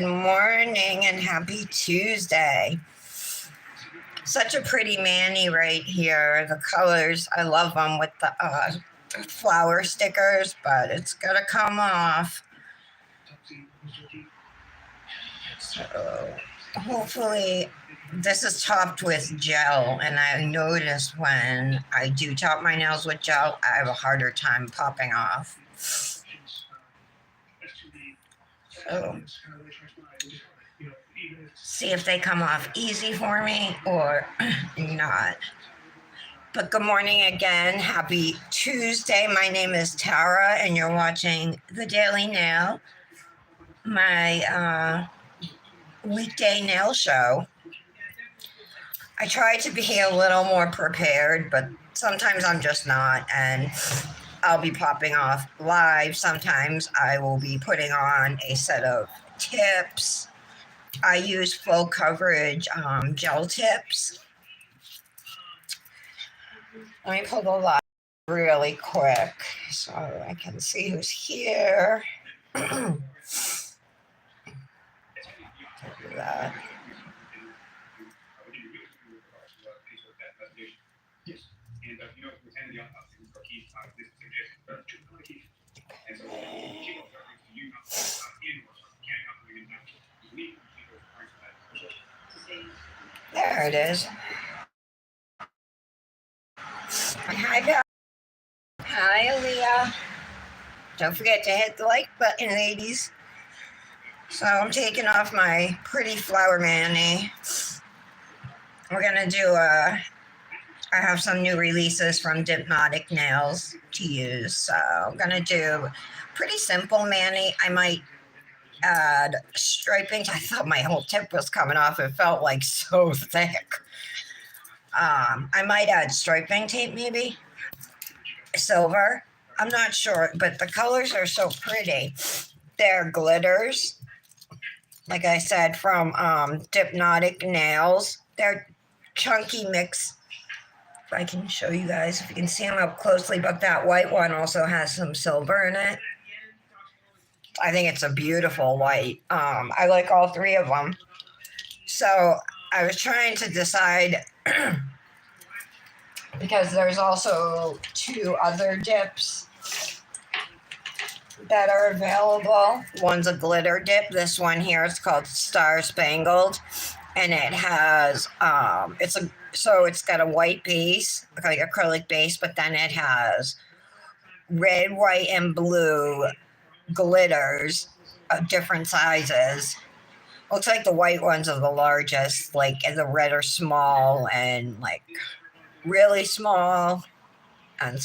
Good morning and happy Tuesday. Such a pretty mani right here. The colors, I love them with the flower stickers, but it's gonna come off. So hopefully this is topped with gel, and I notice when I do top my nails with gel, I have a harder time popping off. So see if they come off easy for me or not. But good morning again. Happy Tuesday. My name is Tara, and you're watching The Daily Nail, my weekday nail show. I try to be a little more prepared, but sometimes I'm just not, and I'll be popping off live. Sometimes I will be putting on a set of tips. I use full coverage gel tips. Let me pull the light really quick so I can see who's here. Do that. There it is. Hi, Beth. Hi, Aaliyah. Don't forget to hit the like button, ladies. So I'm taking off my pretty flower mani. We're gonna do I have some new releases from Hypnotic Nails to use. So I'm gonna do pretty simple mani. I might add striping. I thought my whole tip was coming off. It felt like so thick. I might add striping tape, maybe silver. I'm not sure, but the colors are so pretty. They're glitters, like I said, from Hypnotic Nails. They're chunky mix. If I can show you guys, if you can see them up closely, but that white one also has some silver in it. I think it's a beautiful white. I like all three of them. So I was trying to decide because there's also two other dips that are available. One's a glitter dip. This one here is called Star Spangled, and it has it's got a white base, like acrylic base, but then it has red, white, and blue glitters of different sizes. Looks like the white ones are the largest, like, and the red are small and like really small, and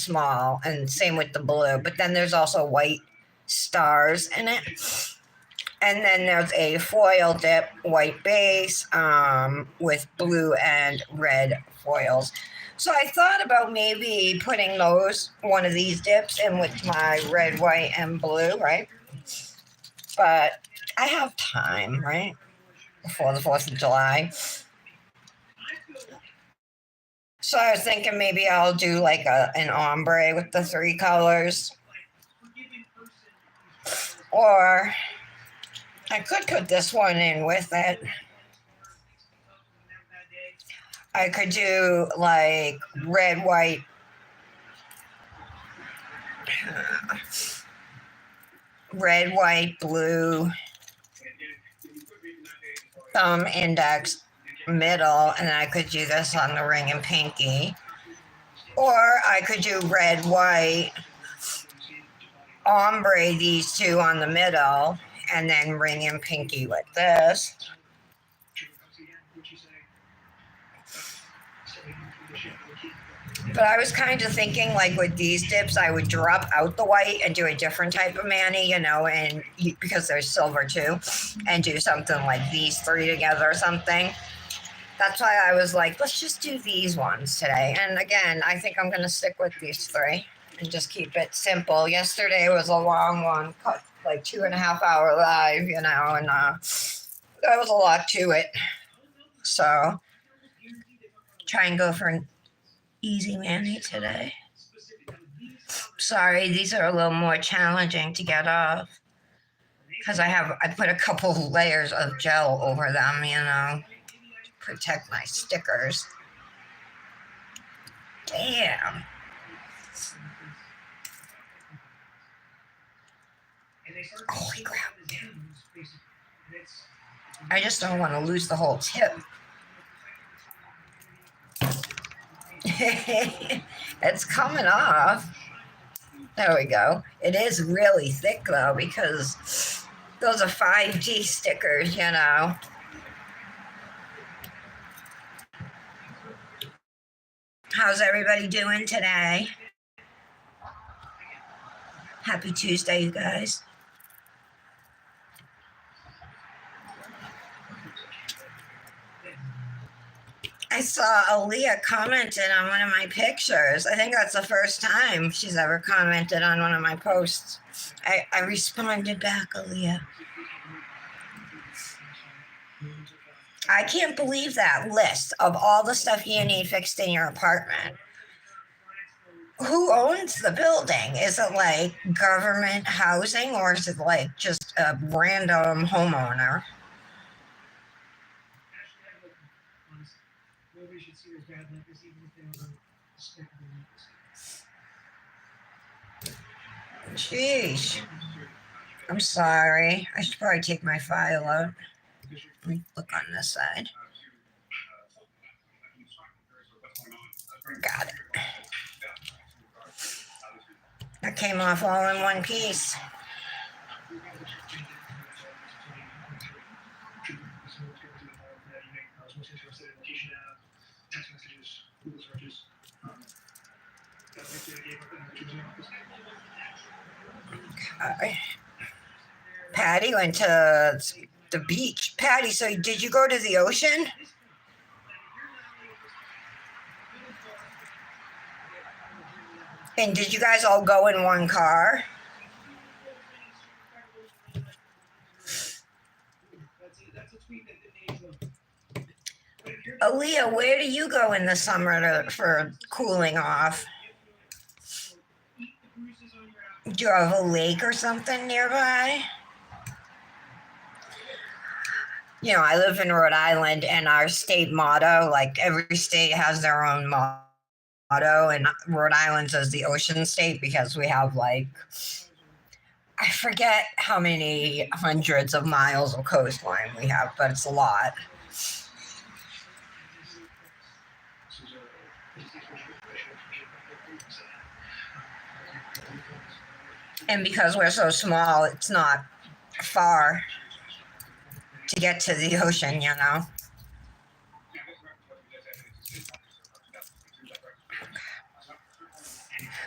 same with the blue. But then there's also white stars in it. And then there's a foil dip, white base, with blue and red foils. So I thought about maybe putting one of these dips in with my red, white, and blue, right? But I have time, right? Before the 4th of July. So I was thinking maybe I'll do like an ombre with the three colors. Or I could put this one in with it. I could do like red, white, blue, thumb, index, middle, and I could do this on the ring and pinky. Or I could do red, white, ombre these two on the middle, and then ring and pinky with this. But I was kind of thinking, like with these dips, I would drop out the white and do a different type of mani, and because there's silver too, and do something like these three together or something. That's why I was like, let's just do these ones today. And again, I think I'm going to stick with these three and just keep it simple. Yesterday was a long one, cut like 2.5 hour live, and there was a lot to it. So try and go for an easy mani today. Sorry, these are a little more challenging to get off. because I put a couple layers of gel over them, you know, to protect my stickers. Damn. Holy crap. I just don't want to lose the whole tip. It's coming off. There we go. It is really thick though, because those are 5G stickers, you know. How's everybody doing today? Happy Tuesday, you guys. I saw Aaliyah commented on one of my pictures. I think that's the first time she's ever commented on one of my posts. I responded back, Aaliyah. I can't believe that list of all the stuff you need fixed in your apartment. Who owns the building? Is it like government housing, or is it like just a random homeowner? Sheesh. I'm sorry. I should probably take my file out. Let me look on this side. Got it. That came off all in one piece. Okay. Patty went to the beach. Patty, so did you go to the ocean? And did you guys all go in one car? Aaliyah, where do you go in the summer for cooling off? Do you have a lake or something nearby? You know, I live in Rhode Island, and our state motto, like every state has their own motto, and Rhode Island says the ocean state because we have like, I forget how many hundreds of miles of coastline we have, but it's a lot. And because we're so small, it's not far to get to the ocean, you know.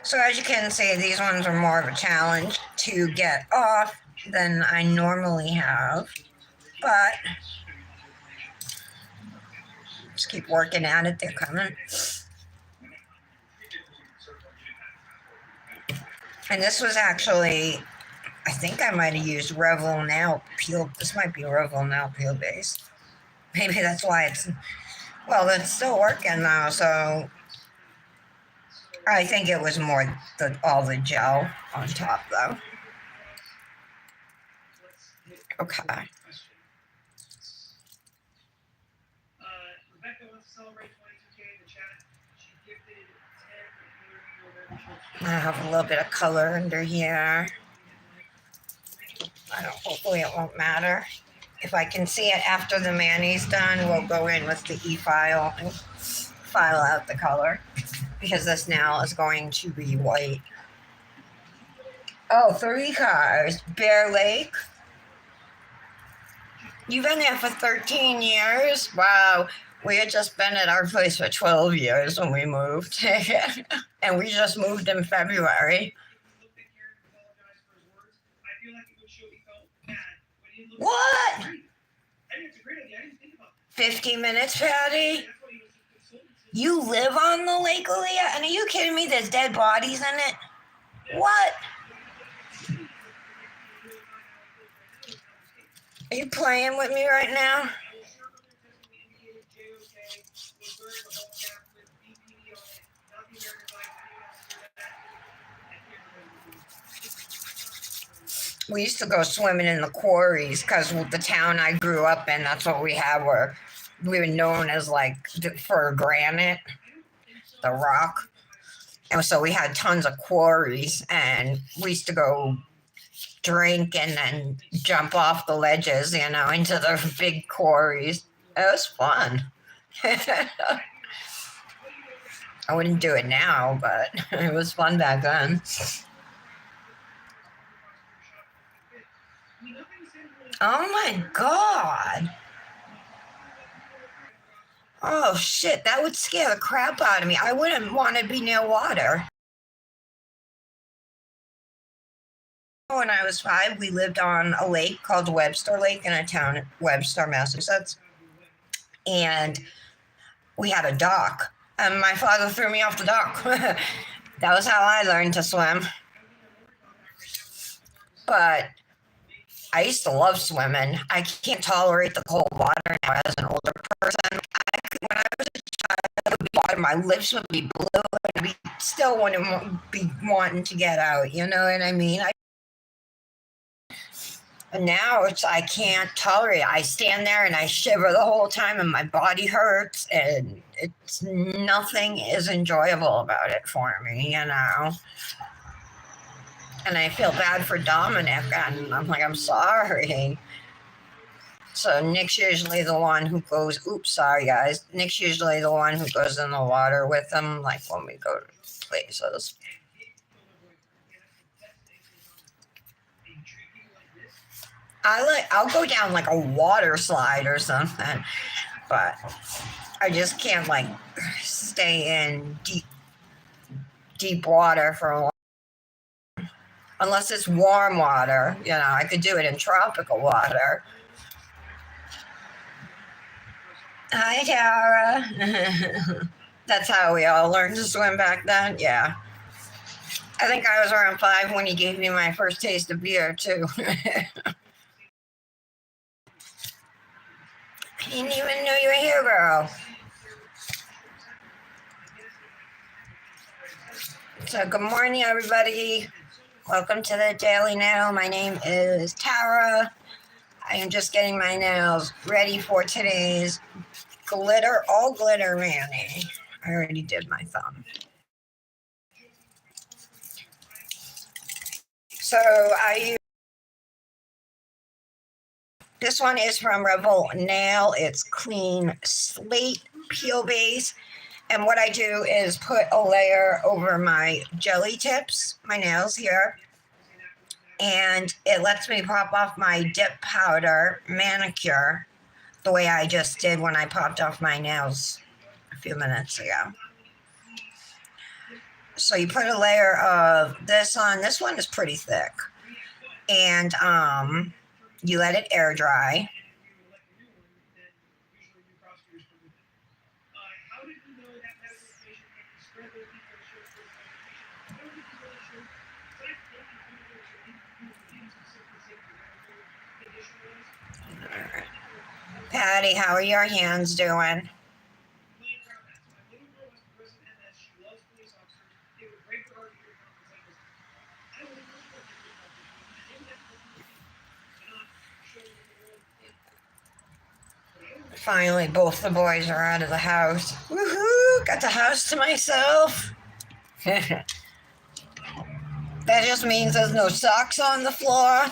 So as you can see, these ones are more of a challenge to get off than I normally have, but just keep working at it. They're coming. And this was actually, I think I might have used Revel Now Peel. This might be Revel Now Peel base. Maybe that's why it's, well, it's still working now, so I think it was more all the gel on top, though. Okay. I have a little bit of color under here. Hopefully it won't matter. If I can see it after the mani's done, we'll go in with the e-file and file out the color, because this now is going to be white. Oh, 3 cars. Bear Lake. You've been there for 13 years? Wow. We had just been at our place for 12 years when we moved. And we just moved in February. What? 50 minutes, Patty? You live on the lake, Aaliyah? And are you kidding me? There's dead bodies in it? What? Are you playing with me right now? we used to go swimming in the quarries because the town I grew up in, that's what we had. Where we were known as like for granite, the rock, and so we had tons of quarries, and we used to go drink and then jump off the ledges, into the big quarries. It was fun. I wouldn't do it now, but it was fun back then. Oh my God. Oh shit, that would scare the crap out of me. I wouldn't want to be near water. When I was 5, we lived on a lake called Webster Lake in a town, Webster, Massachusetts. And we had a dock. And my father threw me off the dock. That was how I learned to swim. But I used to love swimming. I can't tolerate the cold water now as an older person. When I was a child, it would be water, my lips would be blue, and I still wouldn't be wanting to get out. You know what I mean? And now I can't tolerate it. I stand there and I shiver the whole time, and my body hurts, and it's nothing is enjoyable about it for me, And I feel bad for Dominic, and I'm like, I'm sorry. So Nick's usually the one who goes, oops, sorry guys. Nick's usually the one who goes in the water with him, like when we go to places. I'll go down like a water slide or something, but I just can't like stay in deep water for a while. Unless it's warm water, I could do it in tropical water. Hi, Tara. That's how we all learned to swim back then. Yeah. I think I was around 5 when he gave me my first taste of beer, too. I didn't even know you were here, girl. So, good morning, everybody. Welcome to the Daily Nail. My name is Tara. I am just getting my nails ready for today's all glitter mani. I already did my thumb. So this one is from Rebel Nail. It's clean slate peel base. And what I do is put a layer over my jelly tips, my nails here. And it lets me pop off my dip powder manicure the way I just did when I popped off my nails a few minutes ago. So you put a layer of this on. This one is pretty thick. And you let it air dry. Patty, how are your hands doing? Finally, both the boys are out of the house. Woohoo! Got the house to myself. That just means there's no socks on the floor.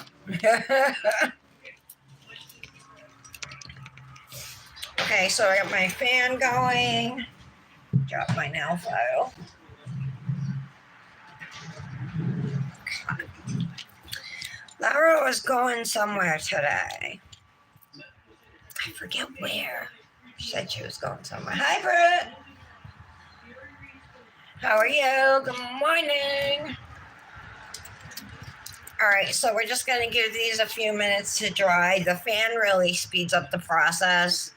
Okay, so I got my fan going. Drop my nail file. Laura was going somewhere today. I forget where. She said she was going somewhere. Hi, Britt. How are you? Good morning. All right, so we're just going to give these a few minutes to dry. The fan really speeds up the process.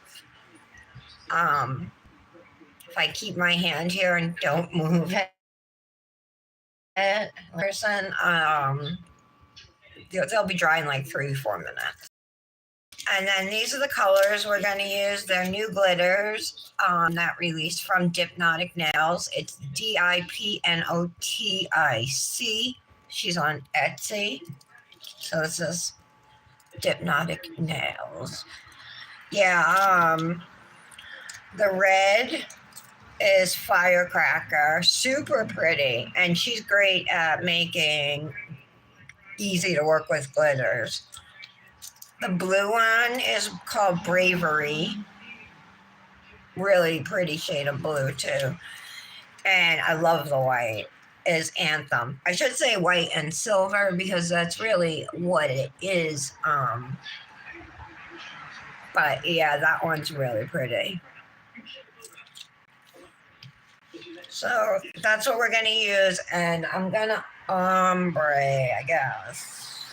If I keep my hand here and don't move it, they'll be dry in like 3-4 minutes. And then these are the colors we're going to use. They're new glitters that released from Dipnotic Nails. It's Dipnotic. She's on Etsy. So this is Hypnotic Nails. Yeah, the red is Firecracker. Super pretty. And she's great at making easy to work with glitters. The blue one is called Bravery. Really pretty shade of blue too. And I love the white is Anthem. I should say white and silver because that's really what it is. But yeah, that one's really pretty. So that's what we're gonna use, and I'm gonna ombre, I guess.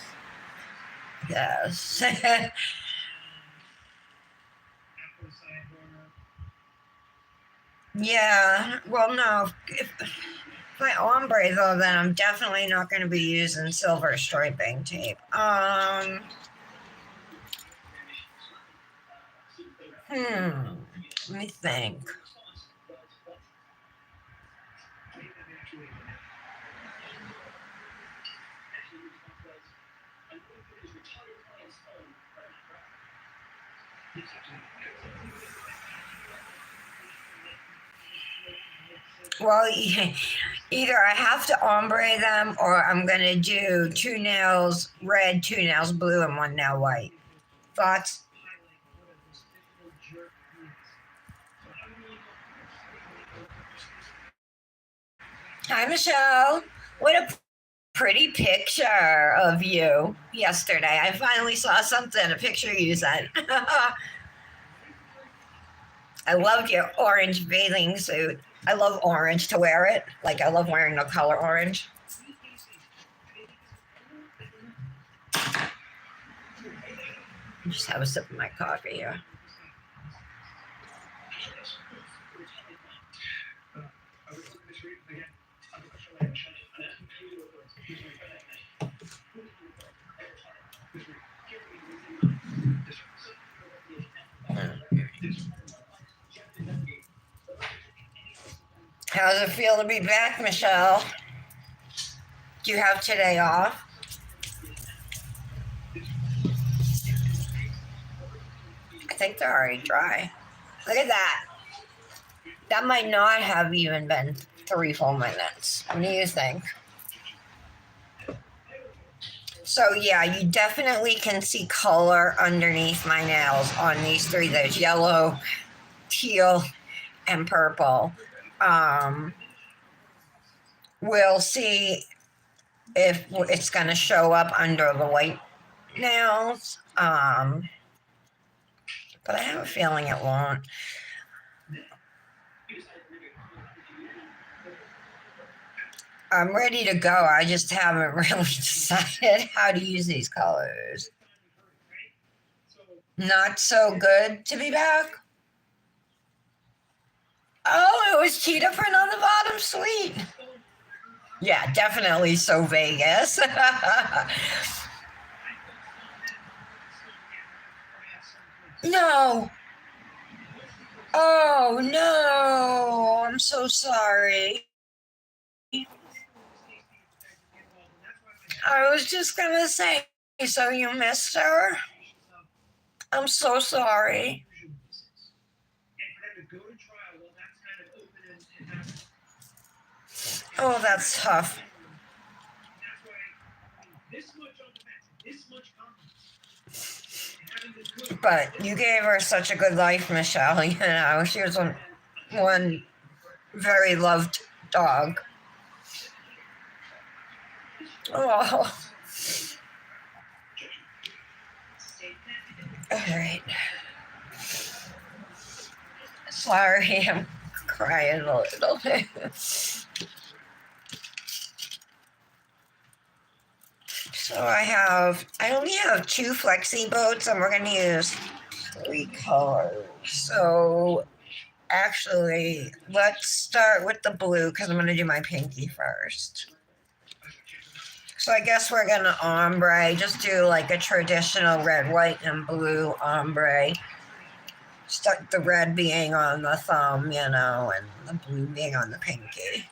Yes. Yeah. Well, no. If I ombre though, then I'm definitely not going to be using silver striping tape. Let me think. Well, either I have to ombre them or I'm going to do 2 nails red, 2 nails blue, and 1 nail white. Thoughts? Hi, Michelle. What a pretty picture of you yesterday. I finally saw something, a picture you sent. I loved your orange bathing suit. I love orange to wear it. Like, I love wearing the color orange. Just have a sip of my coffee here. How does it feel to be back, Michelle? Do you have today off? I think they're already dry. Look at that. That might not have even been 3 full minutes. What do you think? So yeah, you definitely can see color underneath my nails on these 3. There's yellow, teal, and purple. We'll see if it's going to show up under the white nails. But I have a feeling it won't. I'm ready to go. I just haven't really decided how to use these colors. Not so good to be back. Oh, it was cheetah print on the bottom. Sweet. Yeah, definitely so Vegas. No. Oh, no. I'm so sorry. I was just going to say, so you missed her? I'm so sorry. Oh, that's tough. But you gave her such a good life, Michelle. You know, she was one very loved dog. Oh. All right. Sorry, I'm crying a little bit. So I only have 2 flexi boats and we're going to use 3 colors. So actually, let's start with the blue because I'm going to do my pinky first. So I guess we're going to ombre, just do like a traditional red, white, and blue ombre. Start the red being on the thumb, you know, and the blue being on the pinky.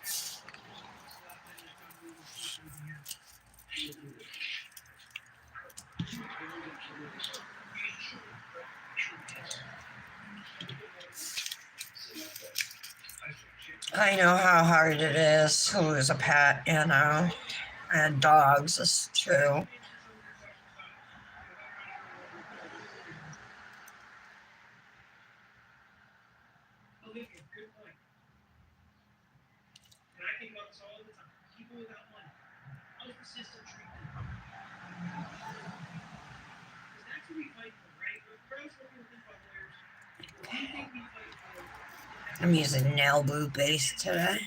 I know how hard it is to lose a pet, you know, and dogs is true. I'm using nail glue base today.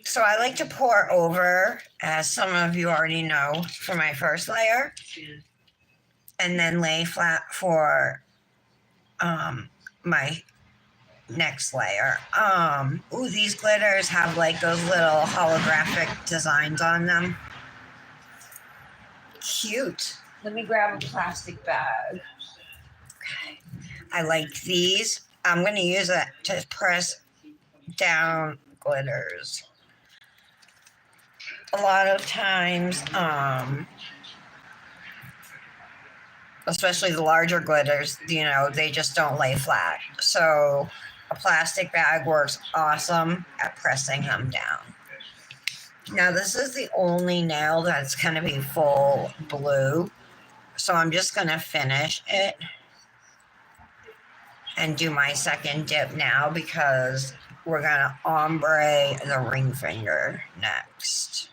So I like to pour over, as some of you already know, for my first layer, and then lay flat for my next layer. Ooh, these glitters have like those little holographic designs on them. Cute. Let me grab a plastic bag. Okay. I like these. I'm going to use it to press down glitters. A lot of times, especially the larger glitters, you know, they just don't lay flat. So a plastic bag works awesome at pressing them down. Now this is the only nail that's going to be full blue. So I'm just going to finish it and do my second dip now, because we're going to ombre the ring finger next.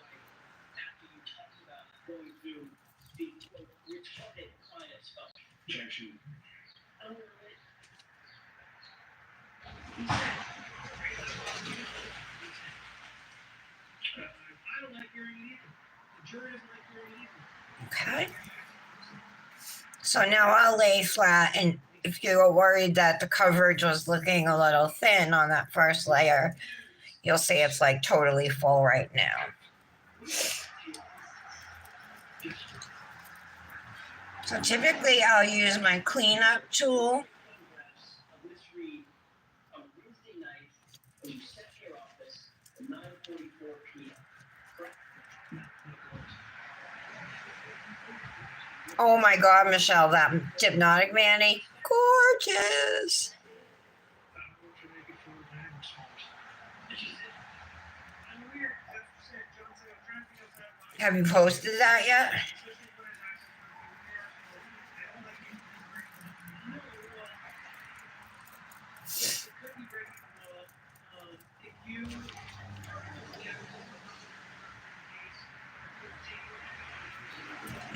Okay. So now I'll lay flat, and if you were worried that the coverage was looking a little thin on that first layer, you'll see it's like totally full right now. So typically I'll use my cleanup tool. Oh my God, Michelle, that Hypnotic Manny, gorgeous. Have you posted that yet?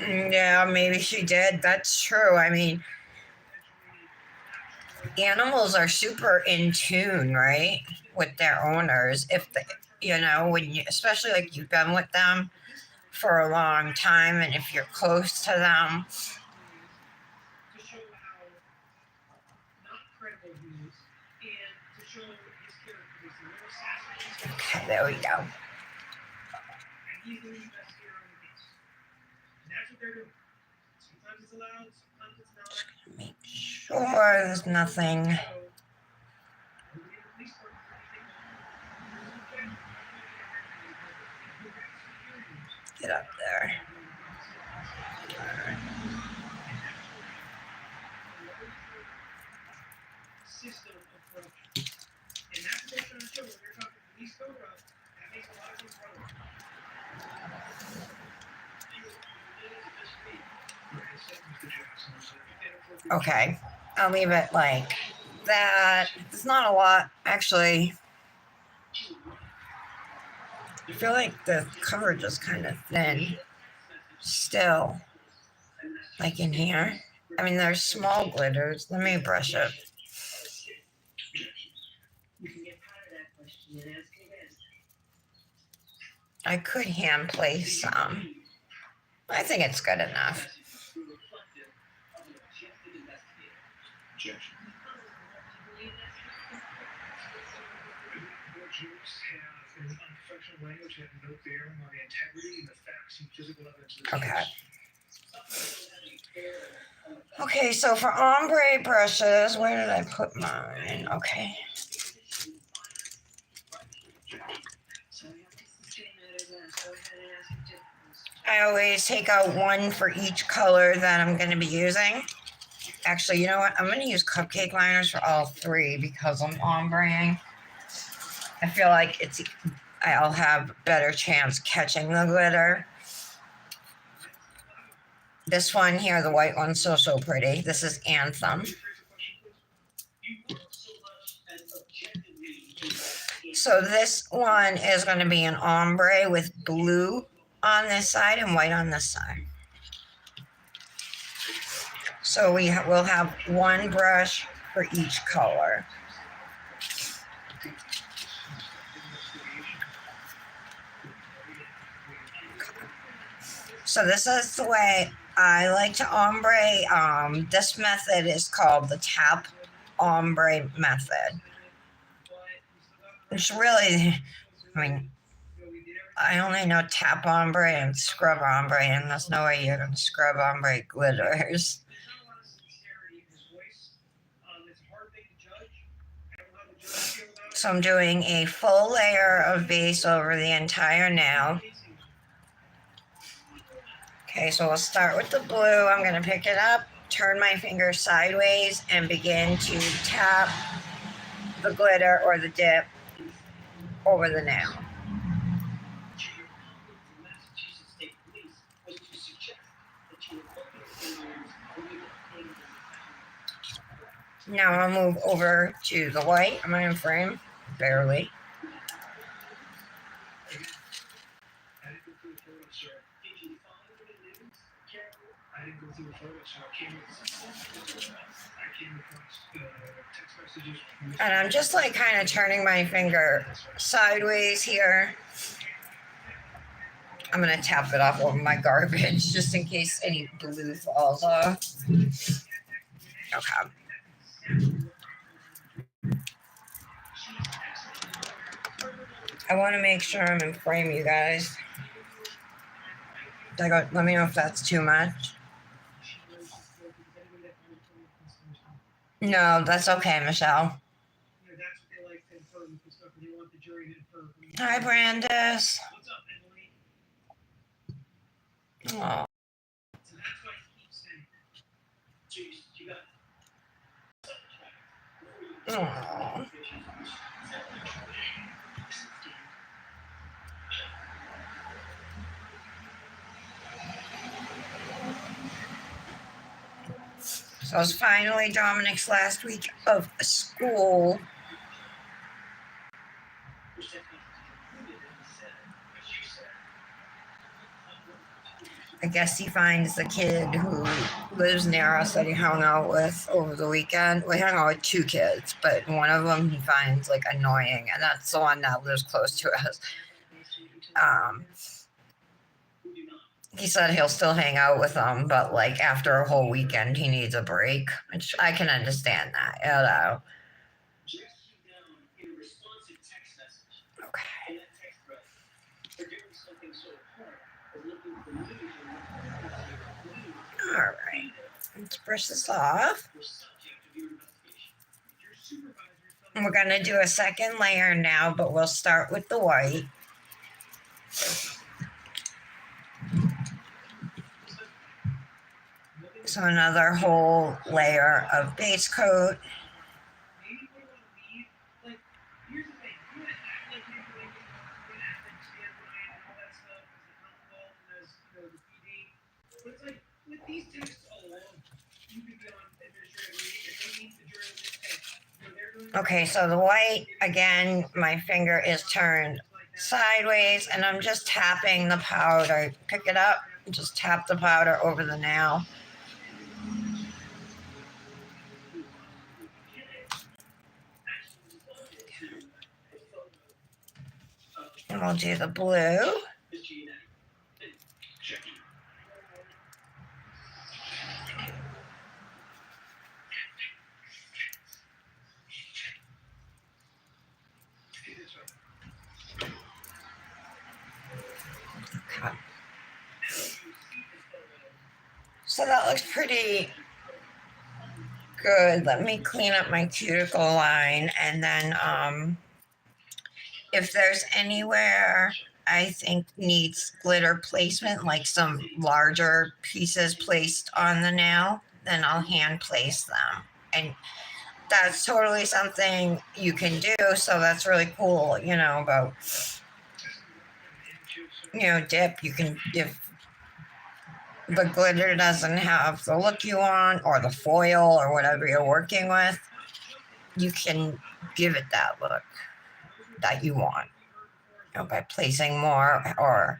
Yeah, maybe she did. That's true. I mean, animals are super in tune, right, with their owners. If they, you know, when you, especially like you've been with them for a long time, and if you're close to them. Okay, there we go. Make sure there's nothing. Get up there. Okay, I'll leave it like that. It's not a lot, actually. I feel like the coverage is kind of thin still, like in here. I mean, there's small glitters. Let me brush it. I could hand place some. I think it's good enough. Okay. Okay, so for ombre brushes, where did I put mine? Okay. I always take out one for each color that I'm going to be using. Actually, you know what? I'm going to use cupcake liners for all three because I'm ombreing. I feel like I'll have better chance catching the glitter. This one here, the white one's so pretty. This is Anthem. So this one is going to be an ombre with blue on this side and white on this side. So we'll have one brush for each color. So this is the way I like to ombre. This method is called the tap ombre method. It's really, I mean, I only know tap ombre and scrub ombre, and there's no way you're going to scrub ombre glitters. So I'm doing a full layer of base over the entire nail. Okay, so we'll start with the blue. I'm going to pick it up, turn my finger sideways, and begin to tap the glitter or the dip over the nail. Now I'll move over to the white. I'm going to frame, barely. And I'm just like kind of turning my finger sideways here. I'm going to tap it off over my garbage just in case any blue falls off. Okay. I want to make sure I'm in frame, you guys. Let me know if that's too much. No, that's okay, Michelle. Hi, Brandis. Oh. Oh. So it was finally Dominic's last week of school. I guess he finds the kid who lives near us that he hung out with over the weekend. We hung out with two kids, but one of them he finds like annoying, and that's the one that lives close to us. He said he'll still hang out with them, but like after a whole weekend, he needs a break, which I can understand that, you know. Okay. All right. Let's brush this off. And we're going to do a second layer now, but we'll start with the white. So another whole layer of base coat. Okay, so the white, again, my finger is turned sideways, and I'm just tapping the powder. Pick it up, just tap the powder over the nail. And we'll do the blue. Okay. So that looks pretty good. Let me clean up my cuticle line, and then if there's anywhere I think needs glitter placement, like some larger pieces placed on the nail, then I'll hand place them. And that's totally something you can do. So that's really cool, about, dip. You can, if the glitter doesn't have the look you want or the foil or whatever you're working with, you can give it that look that you want, by placing more or,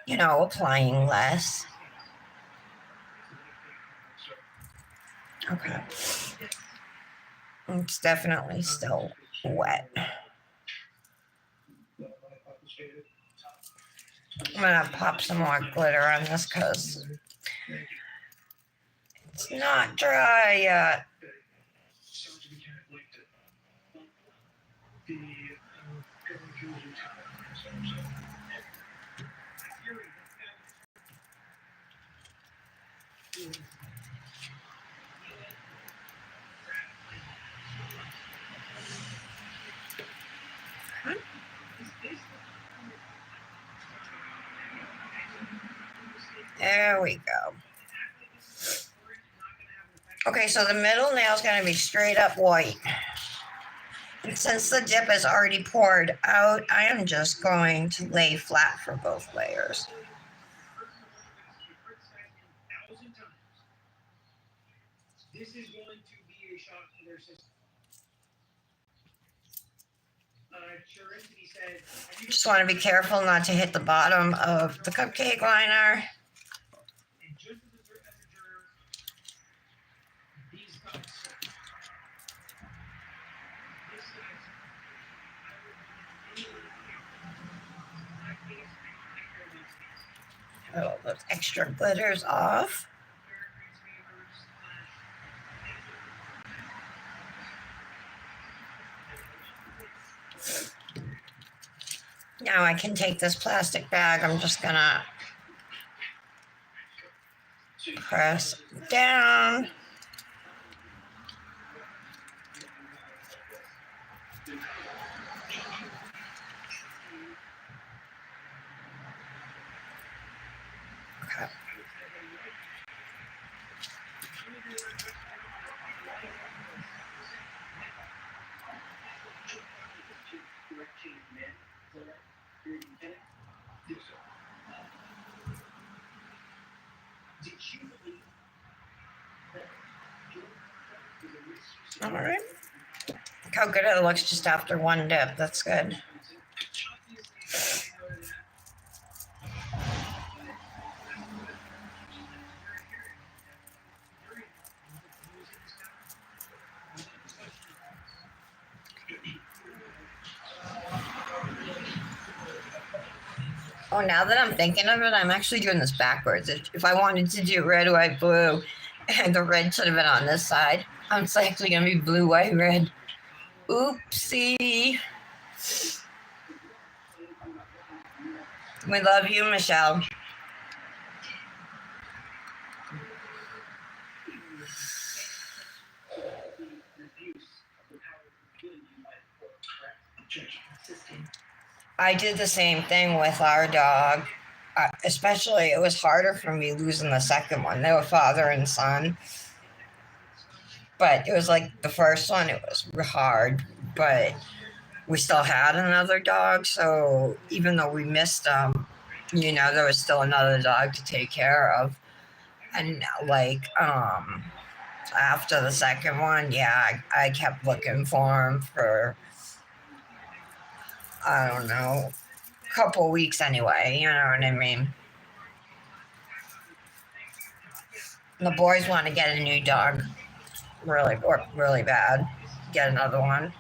applying less. Okay. It's definitely still wet. I'm gonna pop some more glitter on this because it's not dry yet. There we go. Okay, so the middle nail is going to be straight up white. And since the dip is already poured out, I am just going to lay flat for both layers. This is going to be a shock to their system. Just want to be careful not to hit the bottom of the cupcake liner. Oh, those extra glitters off. Now I can take this plastic bag. I'm just gonna press down. Okay. All right. Look how good it looks just after one dip. That's good. Oh, now that I'm thinking of it, I'm actually doing this backwards. If I wanted to do red, white, blue, and the red should have been on this side, it's actually going to be blue, white, red. Oopsie. We love you, Michelle. I did the same thing with our dog. Especially, it was harder for me losing the second one. They were father and son. But it was like the first one, it was hard. But we still had another dog. So even though we missed them, there was still another dog to take care of. And after the second one, yeah, I kept looking for him for, I don't know, a couple weeks anyway, you know what I mean? The boys want to get a new dog really bad. Get another one.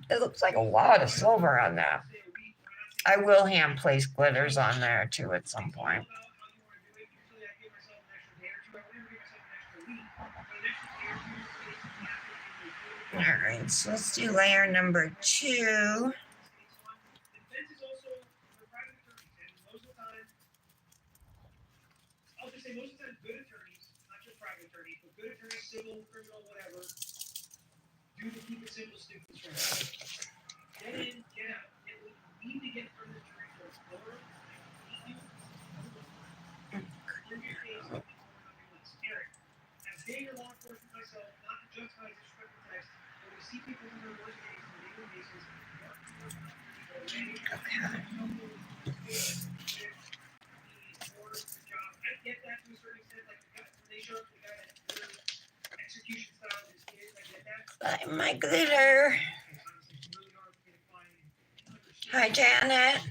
It looks like a lot of silver on that. I will hand place glitters on there too at some point. All right, so let's do layer number 2. I'll just say most of the time, good attorneys, not just private attorneys, but good attorneys, civil, criminal, whatever, do the keep it simple, stupid strategy. Get in, get out. We need to get from this jury for Okay. Buy my glitter. Hi, Janet.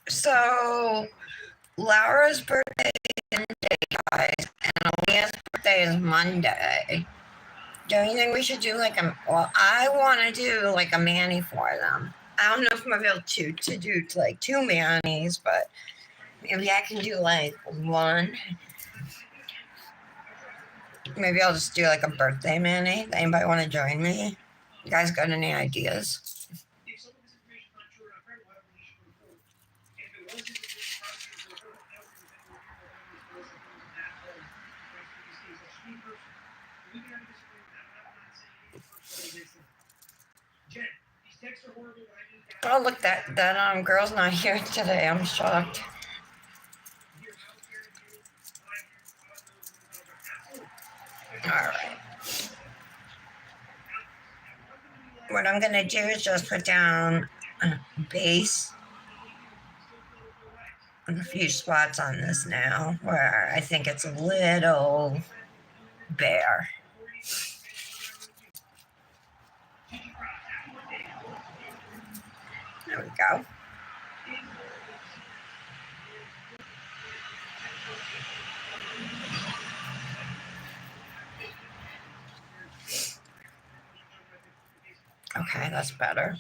So, Laura's birthday is Monday, guys, and Aaliyah's birthday is Monday. Don't you think we should do like well, I want to do like a mani for them. I don't know if I'm gonna be able to do like 2 manis, but maybe I can do like 1. Maybe I'll just do like a birthday mani. Anybody want to join me? You guys got any ideas? Oh, look, that girl's not here today. I'm shocked. All right. What I'm gonna do is just put down base in a few spots on this now where I think it's a little bare. There we go. Okay, that's better.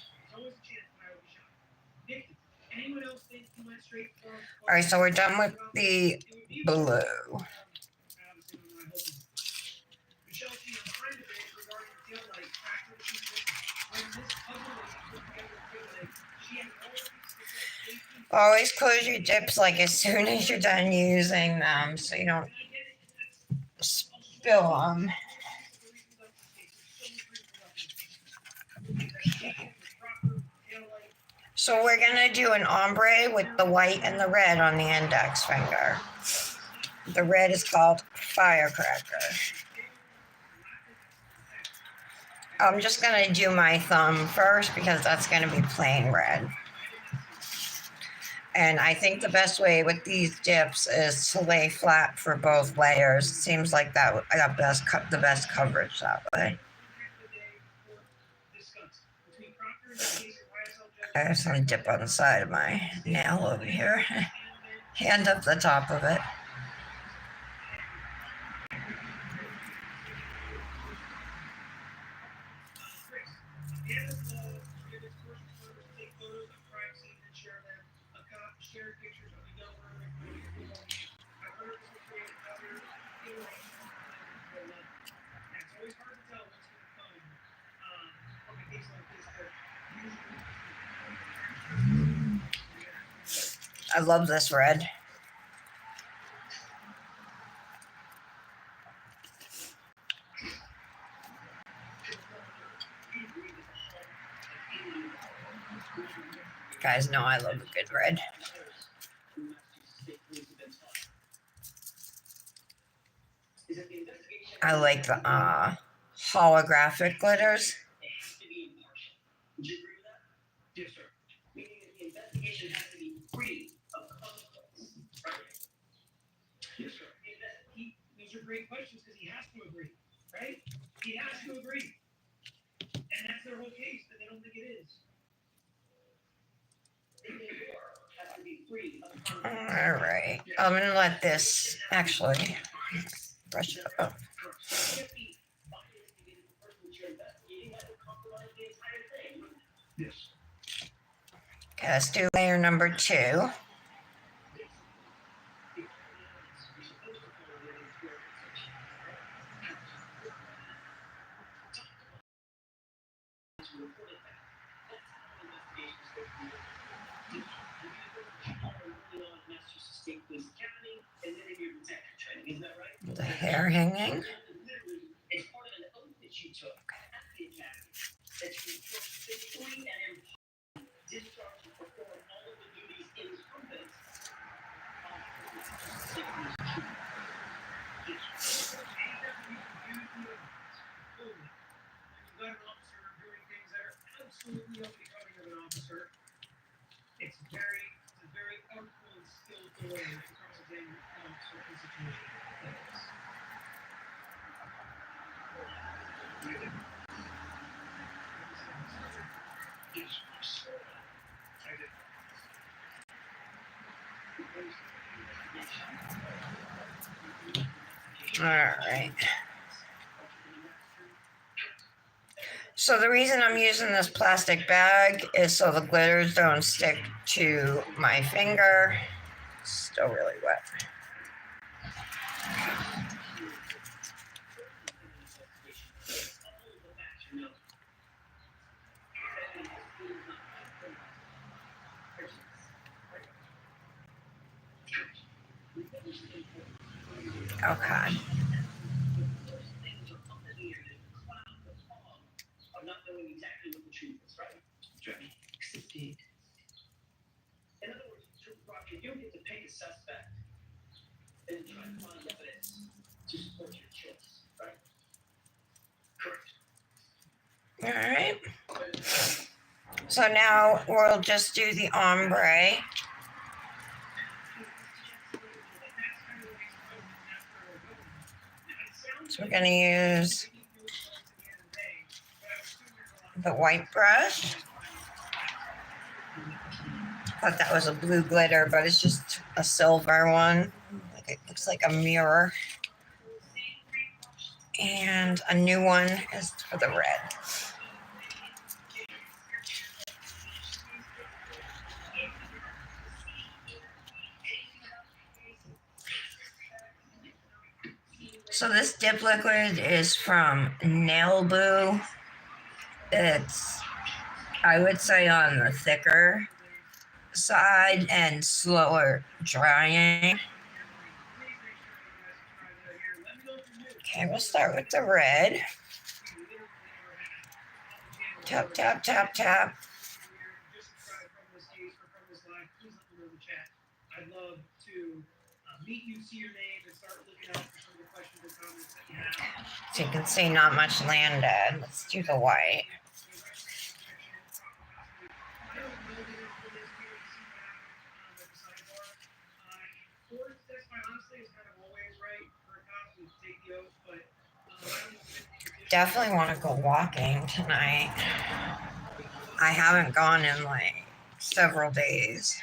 All right, so we're done with the blue. Always close your dips like as soon as you're done using them so you don't spill them. So we're gonna do an ombre with the white and the red on the index finger. The red is called Firecracker. I'm just gonna do my thumb first because that's gonna be plain red. And I think the best way with these dips is to lay flat for both layers. It seems like that I got the best coverage that way. I have some dip on the side of my nail over here. Hand up the top of it. I love this red. You guys know I love a good red. I like the holographic glitters. These are great questions because he has to agree, right? He has to agree. And that's their whole case, but they don't think it is. All right. I'm going to let this actually brush it up. Okay, let's do layer number 2. The hair hanging. All right. So the reason I'm using this plastic bag is so the glitters don't stick to my finger. Still really wet. Okay. All right. So now we'll just do the ombre. So we're going to use the white brush. Thought that was a blue glitter, but it's just a silver one. Like it looks like a mirror. And a new one is for the red. So this dip liquid is from Nail Boo. It's, I would say, on the thicker side and slower drying. Okay, we'll start with the red. Tap, tap, tap, tap. So you can see not much landed. Let's do the white. Definitely want to go walking tonight. I haven't gone in like several days.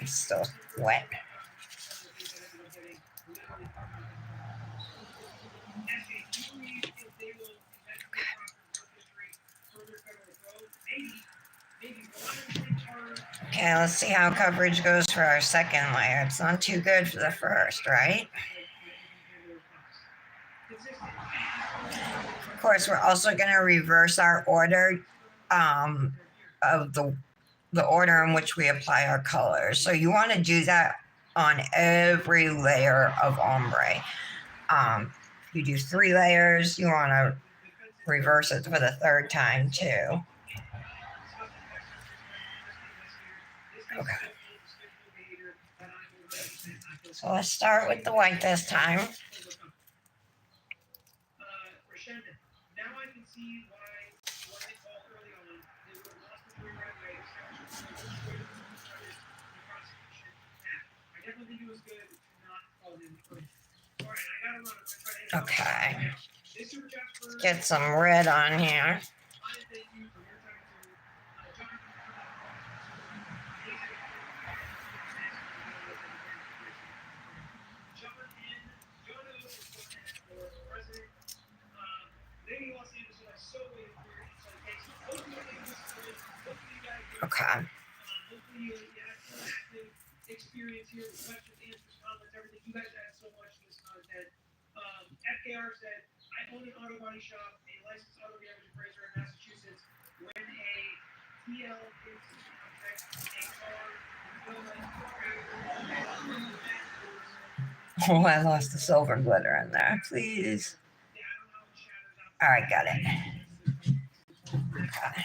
It's still wet. Okay, let's see how coverage goes for our second layer. It's not too good for the first, right? Of course, we're also going to reverse our order of the order in which we apply our colors. So you want to do that on every layer of ombre. You do 3 layers, you want to reverse it for the third time too. Okay. So let's start with the white this time. Okay. Get some red on here. Okay. Oh, I lost the silver glitter in there. Please. All right, got it. Okay.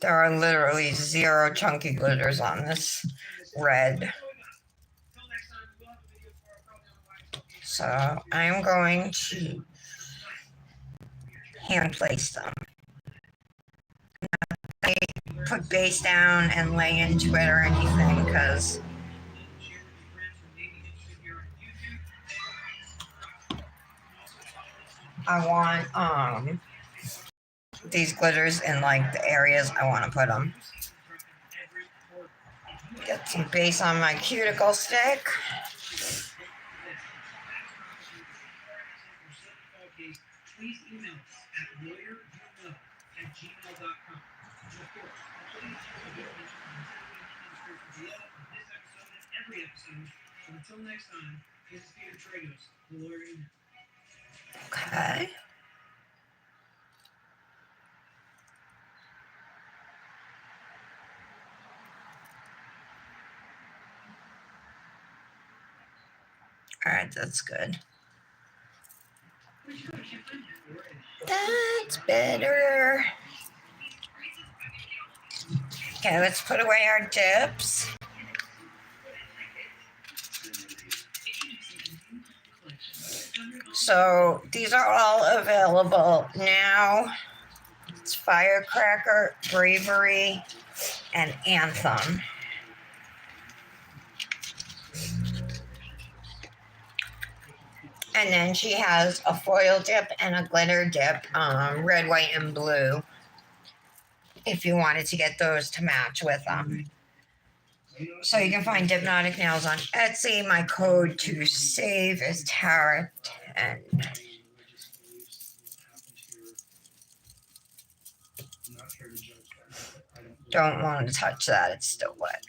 There are literally 0 chunky glitters on this red. So I'm going to hand place them. I put base down and lay into it or anything because I want these glitters in like the areas I want to put them. Get some base on my cuticle stick. Okay. All right, that's good. That's better. Okay, let's put away our dips. So these are all available now. It's Firecracker, Bravery, and Anthem. And then she has a foil dip and a glitter dip, red, white, and blue, if you wanted to get those to match with them. So you can find Dipnotic Nails on Etsy. My code to save is Tara10. Don't want to touch that, it's still wet.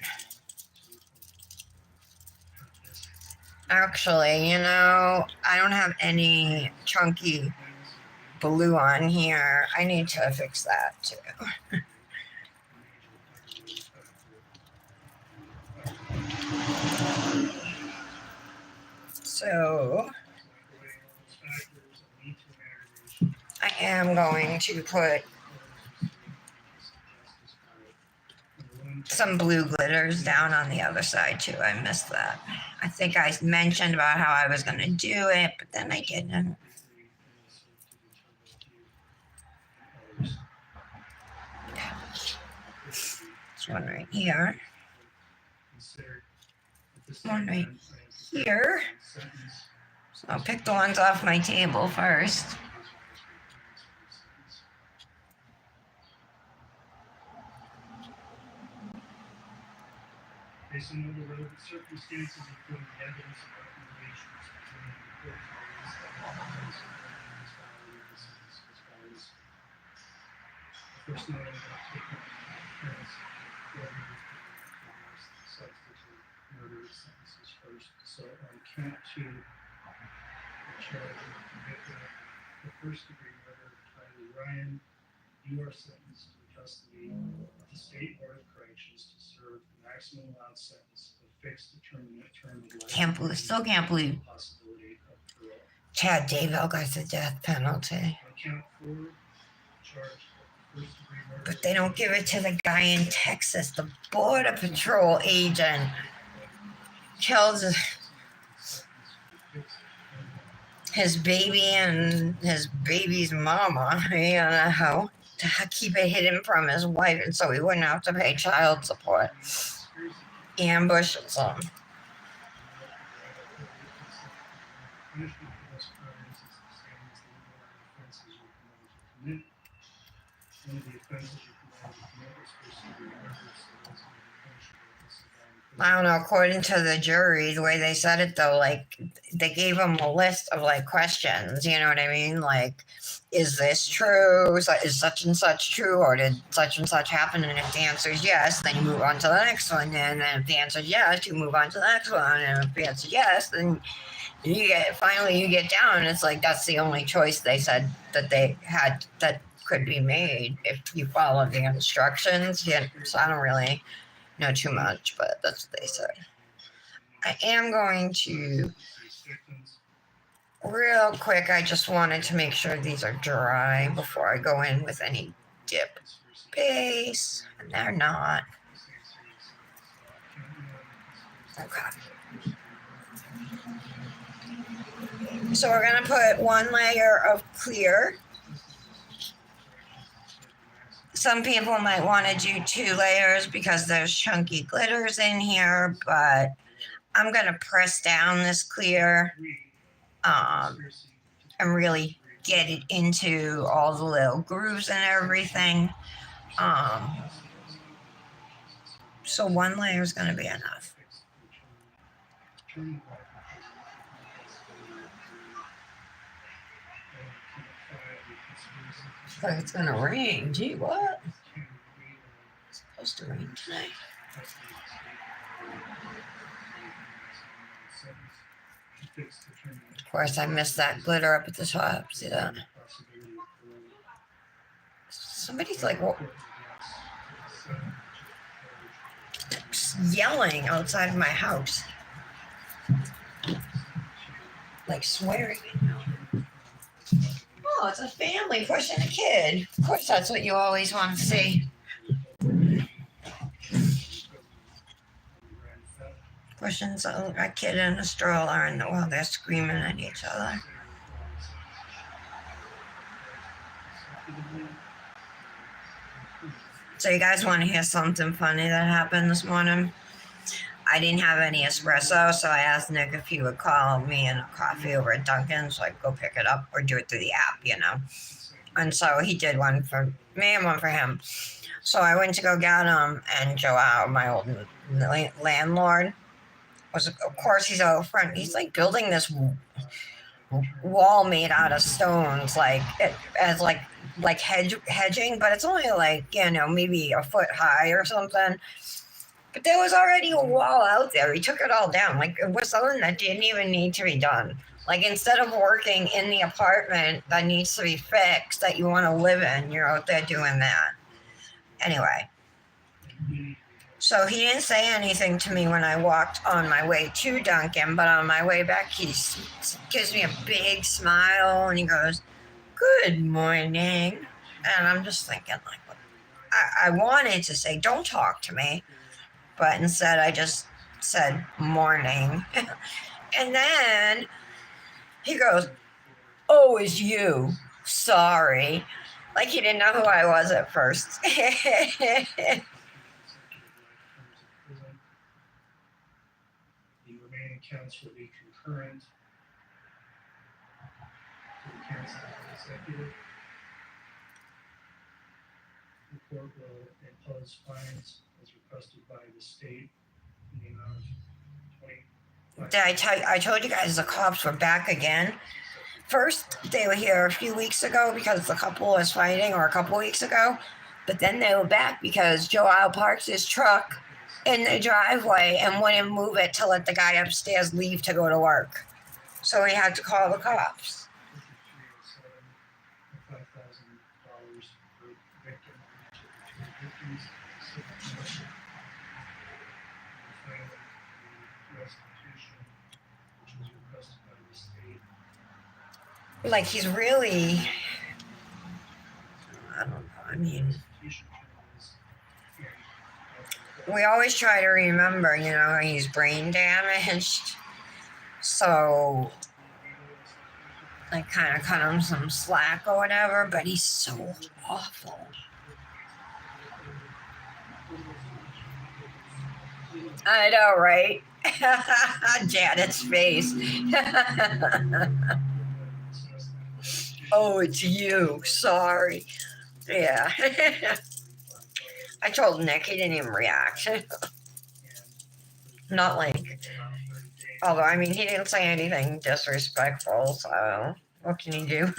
Actually, you know, I don't have any chunky blue on here. I need to fix that too. So I am going to put some blue glitters down on the other side too. I missed that. I think I mentioned about how I was going to do it, but then I didn't. There's one right here. One right here. So I'll pick the ones off my table first. Based on the relevant circumstances, including the evidence and recommendations between the court parties, first note about taking parents substitute murder sentences first. So on count 2, the charge of convicted of the first degree murder of Tyler Ryan, you are sentenced to custody of the State Board of Corrections to serve the maximum allowed sentence of fixed determinate term of life. Still can't believe possibility of parole. Chad Daybell got the death penalty. On count 4, charged of first degree murder. But they don't give it to the guy in Texas, the Border Patrol agent. Kills his baby and his baby's mama, you know, to keep it hidden from his wife, and so he wouldn't have to pay child support. He ambushes him. I don't know, according to the jury, the way they said it though, like they gave them a list of like questions, you know what I mean? Like, is this true? Is such and such true? Or did such and such happen? And if the answer is yes, then you move on to the next one. And then if the answer is yes, you move on to the next one. And if the answer is yes, then finally you get down and it's like that's the only choice they said that they had that could be made if you follow the instructions. Yeah, so I don't really know too much, but that's what they said. I am going to real quick, I just wanted to make sure these are dry before I go in with any dip base, and they're not. Okay. So we're going to put one layer of clear. Some people might want to do 2 layers because there's chunky glitters in here, but I'm going to press down this clear and really get it into all the little grooves and everything. So 1 layer is going to be enough. Looks like it's going to rain. Gee, what? It's supposed to rain tonight. Of course, I missed that glitter up at the top. See that? Somebody's like yelling outside of my house. Like swearing. Oh, it's a family pushing a kid. Of course, that's what you always want to see. Pushing a kid in a stroller and while they're screaming at each other. So you guys want to hear something funny that happened this morning? I didn't have any espresso, so I asked Nick if he would call me in a coffee over at Dunkin', so I'd go pick it up or do it through the app, you know. And so he did one for me and one for him. So I went to go get him, and Joao, my old landlord, was, of course, he's out front. He's like building this wall made out of stones, like as hedging, but it's only like, you know, maybe a foot high or something. But there was already a wall out there. He took it all down. Like, it was something that didn't even need to be done. Like, instead of working in the apartment that needs to be fixed, that you want to live in, you're out there doing that. Anyway. So he didn't say anything to me when I walked on my way to Dunkin', but on my way back, he gives me a big smile, and he goes, "Good morning." And I'm just thinking, like, I wanted to say, "Don't talk to me." But instead, I just said morning. And then he goes, "Oh, it's you. Sorry." Like he didn't know who I was at first. The remaining counts will be concurrent to the counts of the executive. The court will impose fines as requested by the state in the amount of 20. I told you guys the cops were back again. First, they were here a few weeks ago because the couple was fighting, or a couple weeks ago. But then they were back because Joao parked his truck in the driveway and wouldn't move it to let the guy upstairs leave to go to work. So he had to call the cops. $5,000 per victim on each of the 2 victims. And finally, the restitution, which was requested by the state. Like, he's really, I don't know, I mean, we always try to remember, you know, he's brain damaged. So I kind of cut him some slack or whatever, but he's so awful. I know, right? Janet's face. Oh, it's you. Sorry. Yeah. I told Nick, he didn't even react. Not like, although, I mean, he didn't say anything disrespectful, so what can you do?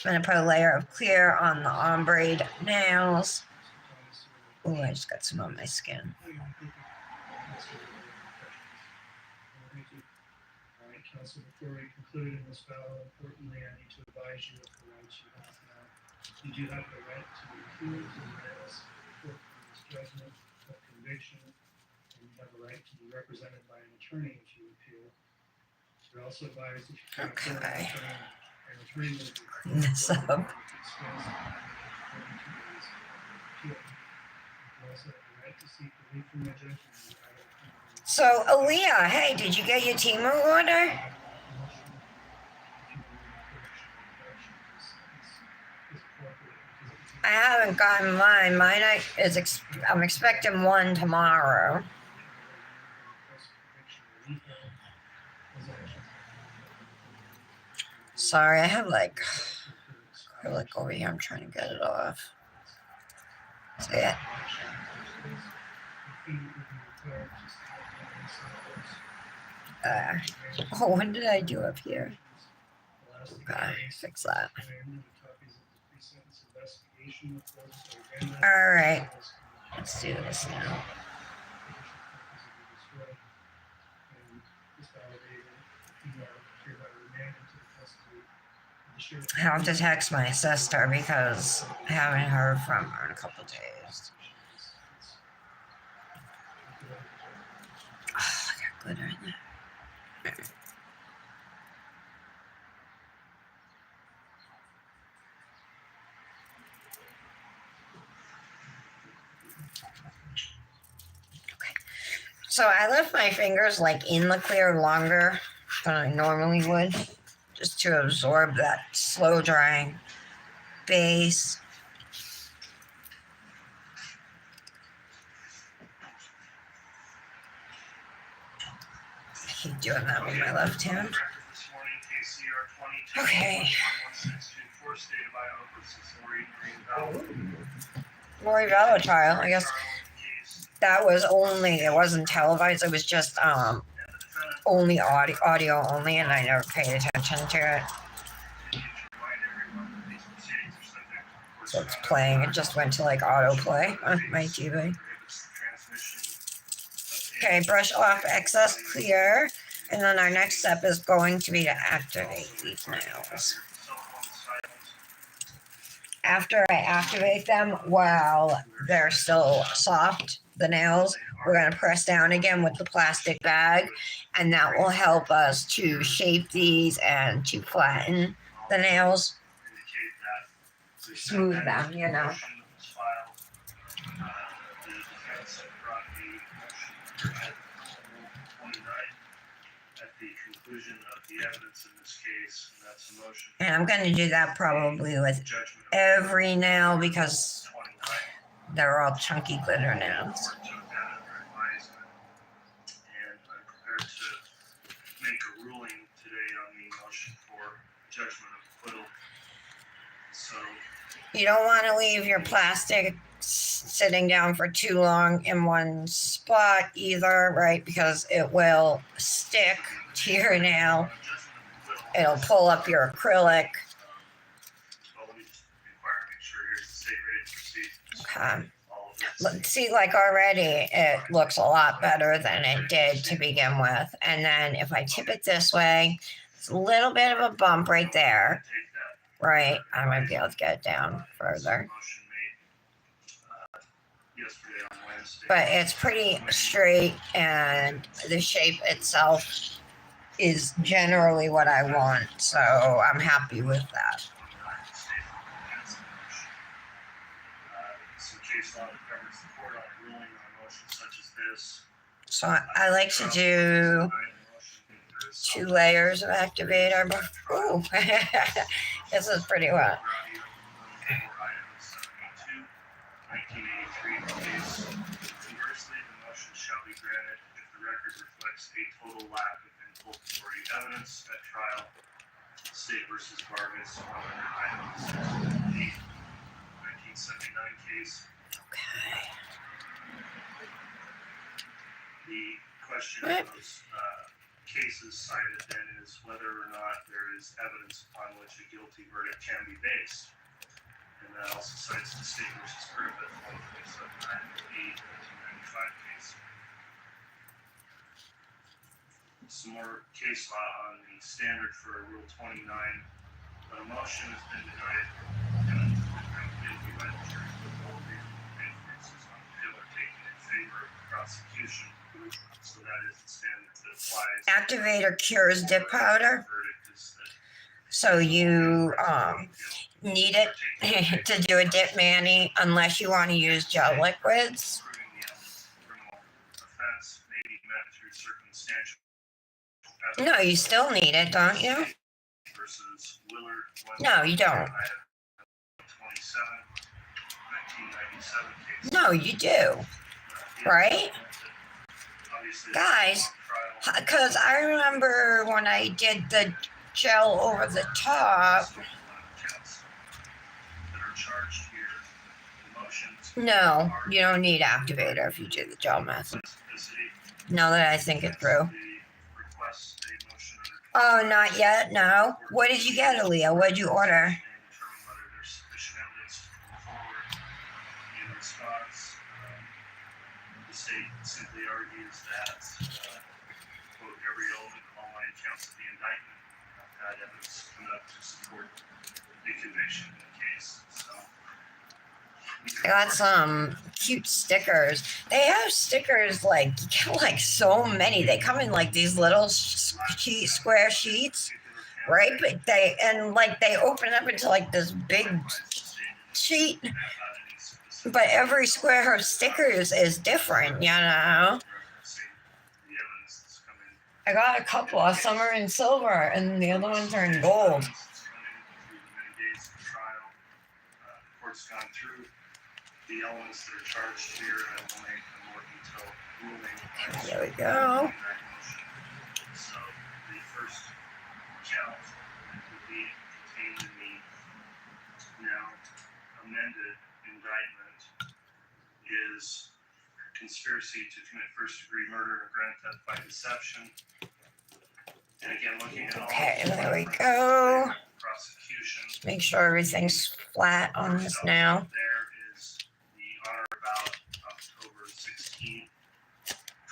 I'm gonna put a layer of clear on the ombre nails. Oh, I just got some on my skin. All right, Council, before we conclude in this battle, importantly, I need to advise you of the rights you have now. You do have the right to refuse and advance court from this judgment of conviction, and you have a right to be represented by an attorney if you appeal. You're also advised if you can't afford Okay. an attorney will be Clean this up. expense according to his appeal. You also have the right to seek relief from the judgment. So, Aaliyah, hey, did you get your Timu order? I haven't gotten mine. I'm expecting one tomorrow. Sorry, I have like acrylic over here. I'm trying to get it off. See it? Oh, what did I do up here? Okay, fix that. All right, let's do this now. I have to text my sister because I haven't heard from her in a couple days. Oh, I got glitter in there. Okay. So I left my fingers like in the clear longer than I normally would, just to absorb that slow drying base. I keep doing that with my left hand. Okay. Lori Vallow trial. I guess that was only, it wasn't televised. It was just only audio only, and I never paid attention to it. So it's playing. It just went to like autoplay on my TV. Okay, brush off excess clear, and then our next step is going to be to activate these nails. After I activate them while they're still soft, the nails, we're going to press down again with the plastic bag, and that will help us to shape these and to flatten the nails, smooth them, you know. And I'm going to do that probably with every nail because they're all chunky glitter nails. You don't want to leave your plastic sitting down for too long in one spot either, right? Because it will stick to your nail. It'll pull up your acrylic. Okay. See, like already it looks a lot better than it did to begin with. And then if I tip it this way, it's a little bit of a bump right there. Right, I might be able to get it down further. But it's pretty straight, and the shape itself is generally what I want, so I'm happy with that. So I like to do 2 layers of activator. Ooh, this is pretty wet. exculpatory evidence at trial. State versus Vargas, under Item 6, 1979 case. Okay. The question of those cases cited then is whether or not there is evidence upon which a guilty verdict can be based. And that also cites the State versus Griffith, 127 1995 case. Some more case law on the standard for a Rule 29. When a motion has been denied and found guilty by the jury, all reasonable inferences on the bill are taken in favor of the prosecution. So that is the standard that applies. Activator cures dip powder. So you need it to do a dip mani unless you want to use gel liquids. No, you still need it, don't you? No, you don't. No, you do. Right? Guys, because I remember when I did the gel over the top. No, you don't need activator if you do the gel method. Now that I think it through. Oh, not yet? No. What did you get, Aaliyah? What did you order? The state simply argues that, quote, every element of all nine counts of the indictment had evidence enough to support the conviction in the case. So, I got some cute stickers. They have stickers like, you get like so many. They come in like these little square sheets, right? But they open up into like this big sheet. But every square of stickers is different, you know. I got a couple. Some are in silver and the other ones are in gold. Court's gone through the elements that are charged here and will make a more detailed ruling. There we go. So the first count would be contained in the now amended indictment is conspiracy to commit first-degree murder or grand theft by deception. And again, looking at all there we go. Prosecution. Make sure everything's flat on this now. There is the on or about October 16,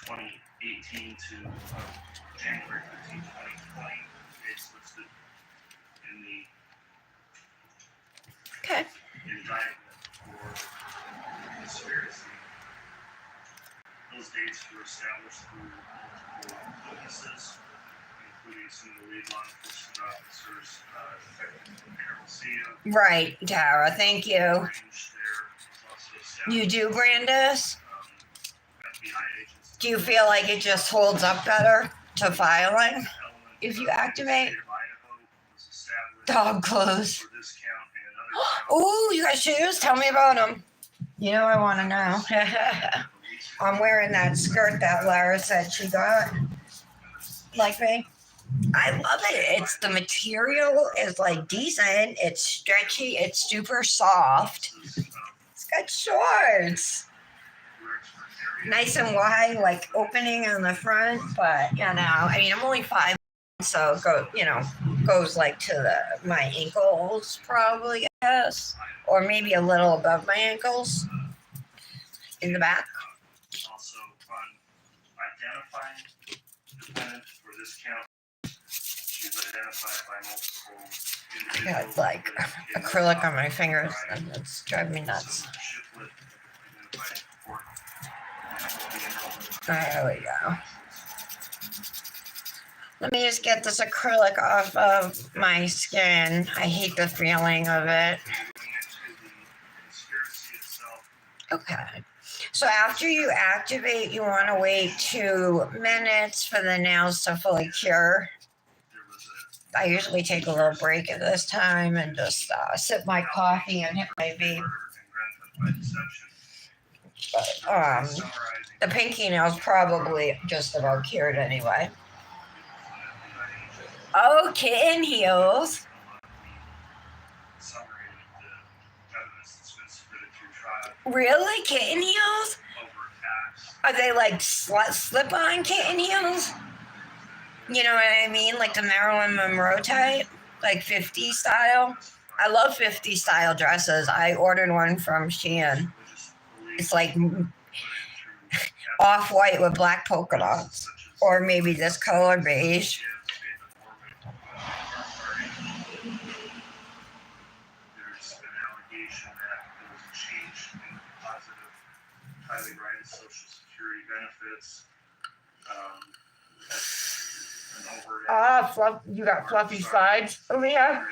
2018 to January 15, 2020. It's listed in the indictment for conspiracy. Those dates were established through multiple witnesses, including some of the lead law enforcement officers, Detective Garcia. Right, Tara, thank you. You do, Brandis? Do you feel like it just holds up better to filing if you activate? Dog clothes. Ooh, you got shoes? Tell me about them. You know I want to know. I'm wearing that skirt that Lara said she got. Like me? I love it. It's the material is like decent. It's stretchy. It's super soft. It's got shorts. Nice and wide, like opening on the front, but you know, I mean, I'm only 5, so goes like to my ankles probably, yes, or maybe a little above my ankles in the back. Also, on identifying the defendant for this count, she's identified by multiple. I got like acrylic on my fingers, and it's driving me nuts. There we go. Let me just get this acrylic off of my skin. I hate the feeling of it. Okay. So after you activate, you want to wait 2 minutes for the nails to fully cure. I usually take a little break at this time and just sip my coffee and hit my vape. But the pinky nail's probably just about cured anyway. Oh, kitten heels. Really? Kitten heels? Are they like slip-on kitten heels? You know what I mean? Like the Marilyn Monroe type? Like 50 style? I love 50 style dresses. I ordered one from Shein. It's like off-white with black polka dots. Or maybe this color, beige. Highly rated Social Security benefits. You got fluffy sides, Leah?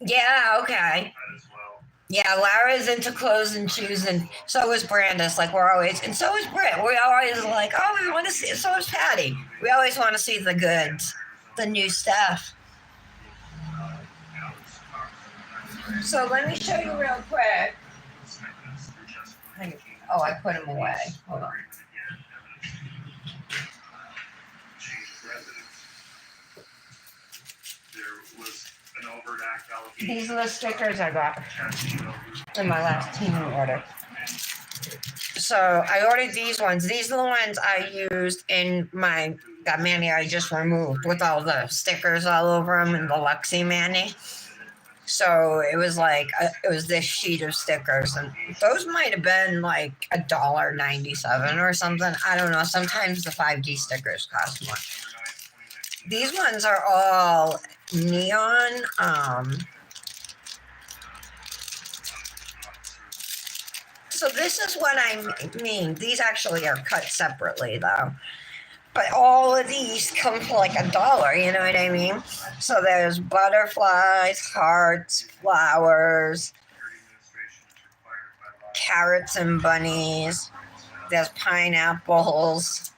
Yeah, okay. Yeah, Lara's into clothes and shoes, and so is Brandis. Like, we're always, and so is Britt. We always like, oh, we want to see, so is Patty. We always want to see the goods, the new stuff. So let me show you real quick. Oh, I put them away. Hold on. These are the stickers I got in my last team order. So I ordered these ones. These are the ones I used in that mani I just removed with all the stickers all over them and the Luxie mani. So it was like it was this sheet of stickers, and those might have been like $1.97 or something. I don't know. Sometimes the 5D stickers cost more. These ones are all neon. So this is what I mean. These actually are cut separately though. But all of these come for like $1, you know what I mean? So there's butterflies, hearts, flowers, carrots and bunnies. There's pineapples,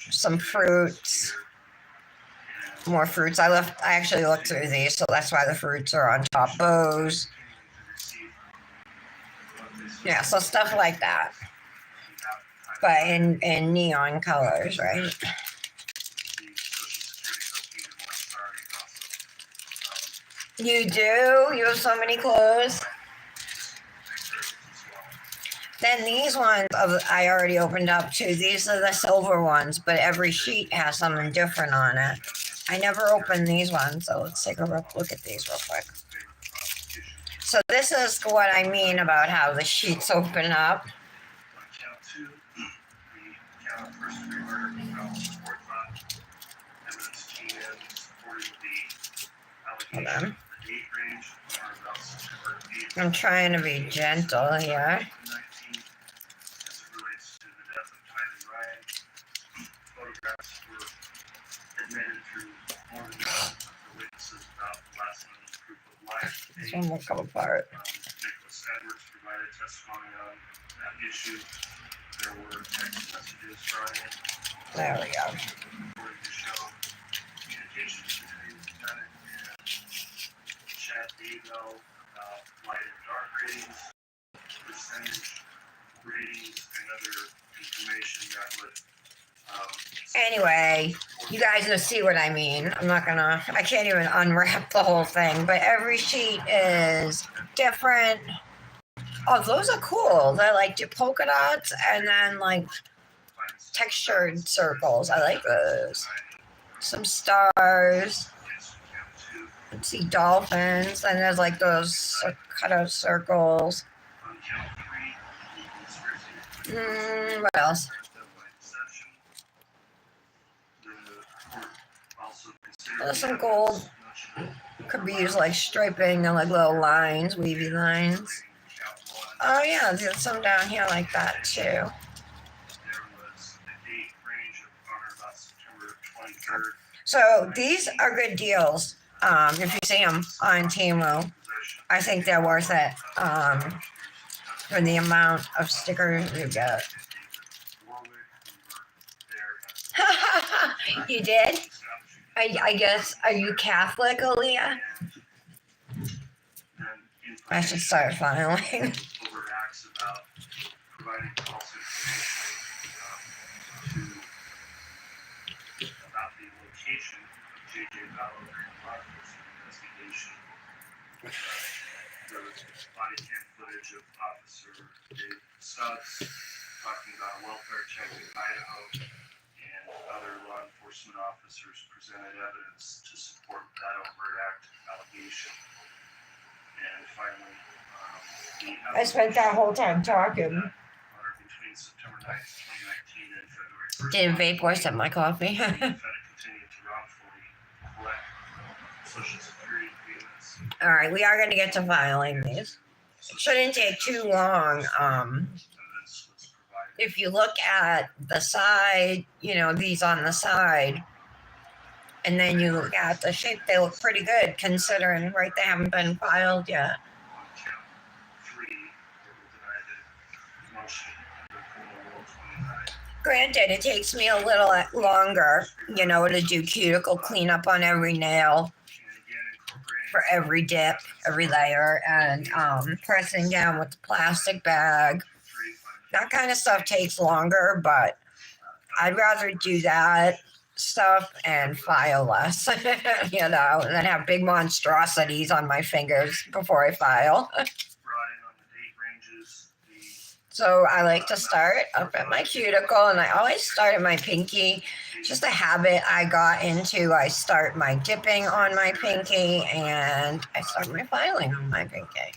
some fruits, more fruits. I actually looked through these, so that's why the fruits are on top. Bows. Yeah, so stuff like that. But in neon colors, right? You do? You have so many clothes? Then these ones I already opened up too. These are the silver ones, but every sheet has something different on it. I never opened these ones, so let's take a look at these real quick. So this is what I mean about how the sheets open up. Hold on. I'm trying to be gentle here. This one will come apart. There we go. Anyway, you guys will see what I mean. I can't even unwrap the whole thing, but every sheet is different. Oh, those are cool. They're like polka dots and then like textured circles. I like those. Some stars. Let's see, dolphins. And there's like those cut out circles. What else? There's some gold. Could be used like striping and like little lines, wavy lines. Oh yeah, there's some down here like that too. So these are good deals. If you see them on Temu, I think they're worth it. For the amount of stickers you get. You did? I guess, are you Catholic, Aaliyah? I should start filing. J.J. Vallow during the law enforcement investigation. There was body cam footage of Officer Dave Stubbs talking about a welfare check in Idaho, and other law enforcement officers presented evidence to support that overt act allegation. And finally, I spent that whole time talking. between September 9th, 2019 and February 1st. Didn't vape or sip my coffee. The defendant continued to wrongfully collect Social Security payments. All right, we are going to get to filing these. It shouldn't take too long. If you look at the side, you know, these on the side, and then you look at the shape, they look pretty good considering, right, they haven't been filed yet. Granted, it takes me a little longer, you know, to do cuticle cleanup on every nail for every dip, every layer, and pressing down with the plastic bag. That kind of stuff takes longer, but I'd rather do that stuff and file less, you know, than have big monstrosities on my fingers before I file. So I like to start up at my cuticle, and I always start at my pinky. Just a habit I got into. I start my dipping on my pinky, and I start my filing on my pinky.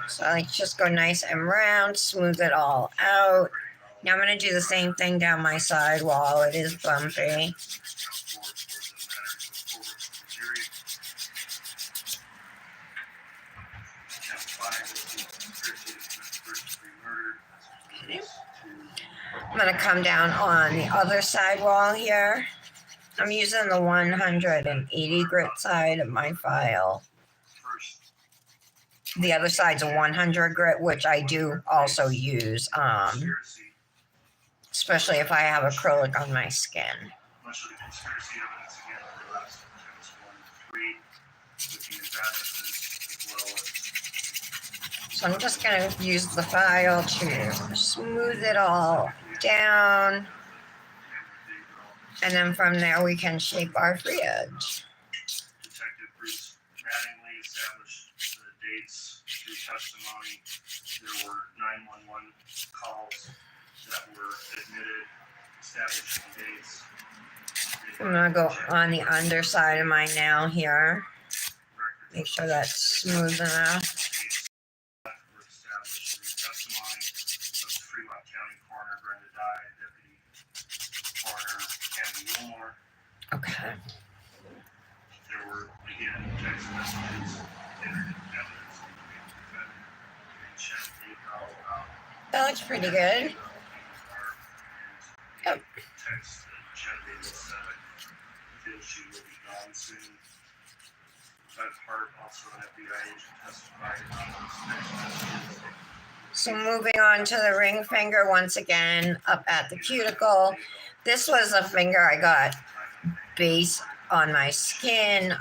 So I like to just go nice and round, smooth it all out. Now I'm going to do the same thing down my sidewall. It is bumpy. I'm going to come down on the other sidewall here. I'm using the 180 grit side of my file. The other side's a 100 grit, which I do also use, especially if I have acrylic on my skin. So I'm just going to use the file to smooth it all down. And then from there we can shape our free edge. Detective Bruce Mattingly established the dates through testimony. There were 911 calls that were admitted, establishing dates. I'm going to go on the underside of my nail here. Make sure that's smooth enough. Okay. There were, again, text messages, internet evidence, That looks pretty good. Yep. Text that Chet Davis said feels she will be gone soon. That part also an FBI agent testified about those text messages. So moving on to the ring finger once again, up at the cuticle. This was a finger I got base on my skin,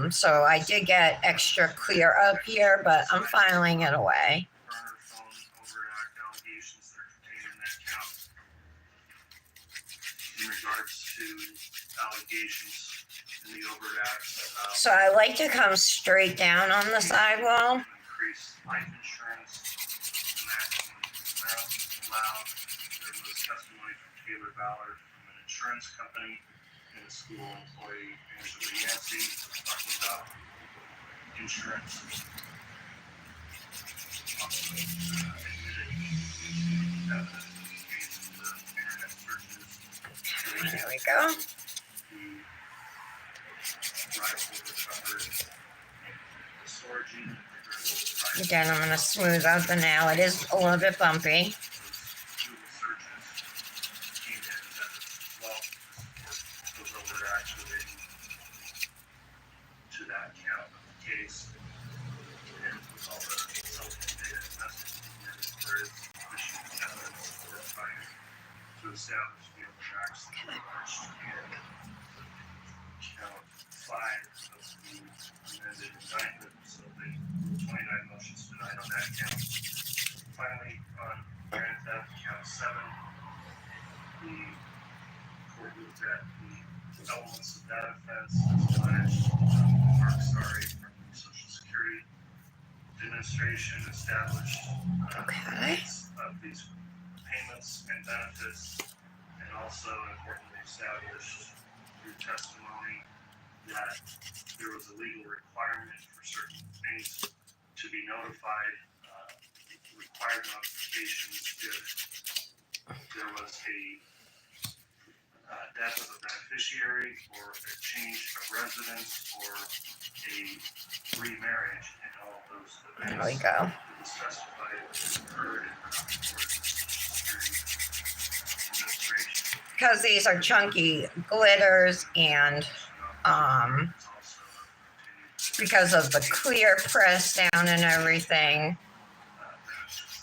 so I did get extra clear up here, but I'm filing it away. So I like to come straight down on the sidewall. Insurance company and a school employee, Angela Yancey, talking about insurance. There we go. Again, I'm going to smooth out the nail. It is a little bit bumpy. Establish the overdrafts that were marched in count 5 of the amended indictment, so the 29 motions denied on that count. Finally, on grand theft count 7, the court looked at the elements of that offense as alleged. From the Social Security Administration established Okay. of these payments and benefits, and also importantly established through testimony that there was a legal requirement for certain things to be notified, required notifications if there was a death of a beneficiary or a change of residence or a remarriage, and all of those events. There we go. It was specified occurred in the Social Security Administration. Because these are chunky glitters, and because of the clear press down and everything,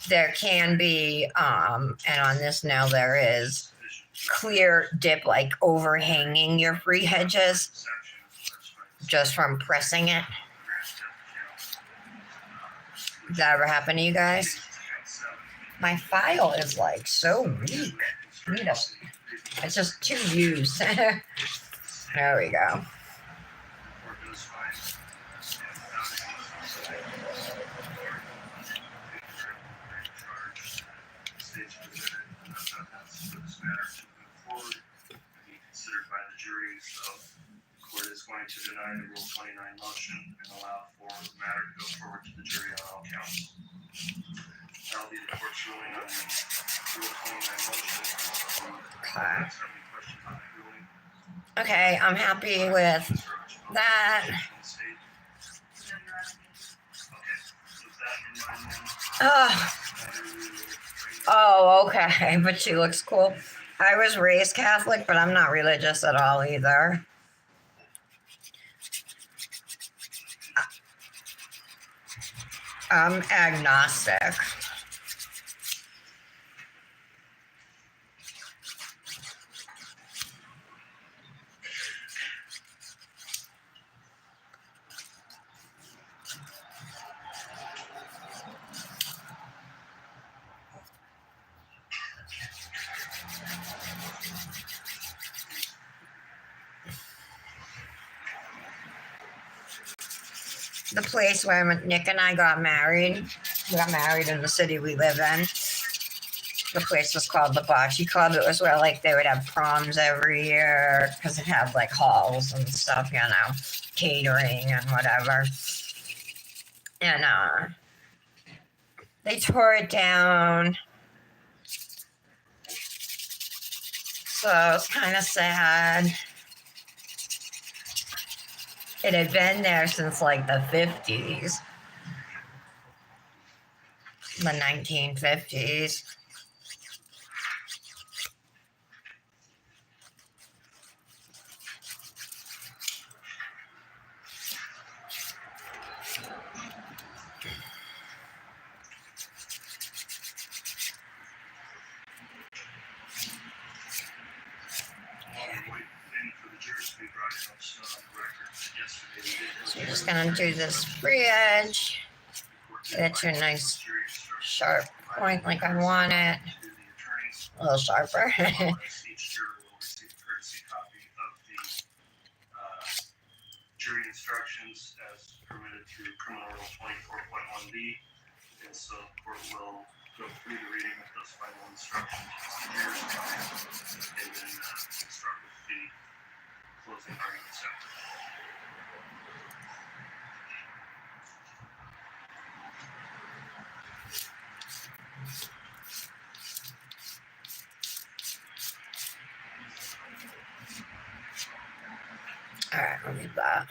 there can be, and on this nail there is, clear dip like overhanging your free hedges just from pressing it. Does that ever happen to you guys? My file is like so weak. It's just 2 views. There we go. Going to deny the Rule 29 motion and allow for the matter to go forward to the jury on all counts. That'll be the court's ruling on the Rule 29 motion. Okay. Any questions on that ruling? Okay, I'm happy with that. Okay. With that in mind, Oh, okay. But she looks cool. I was raised Catholic, but I'm not religious at all either. I'm agnostic. The place where Nick and I got married. We got married in the city we live in. The place was called the Bocce Club. It was where like they would have proms every year because it had like halls and stuff, you know, catering and whatever. And they tore it down. So it's kind of sad. It had been there since like the 50s. The 1950s. So you're just gonna do this free edge. Get to a nice sharp point like I want it. A little sharper. Jury instructions as permitted through Criminal Rule 24.1b, and so the court will go through the reading of those final instructions, and then start with the closing arguments after. Alright, I'll leave that.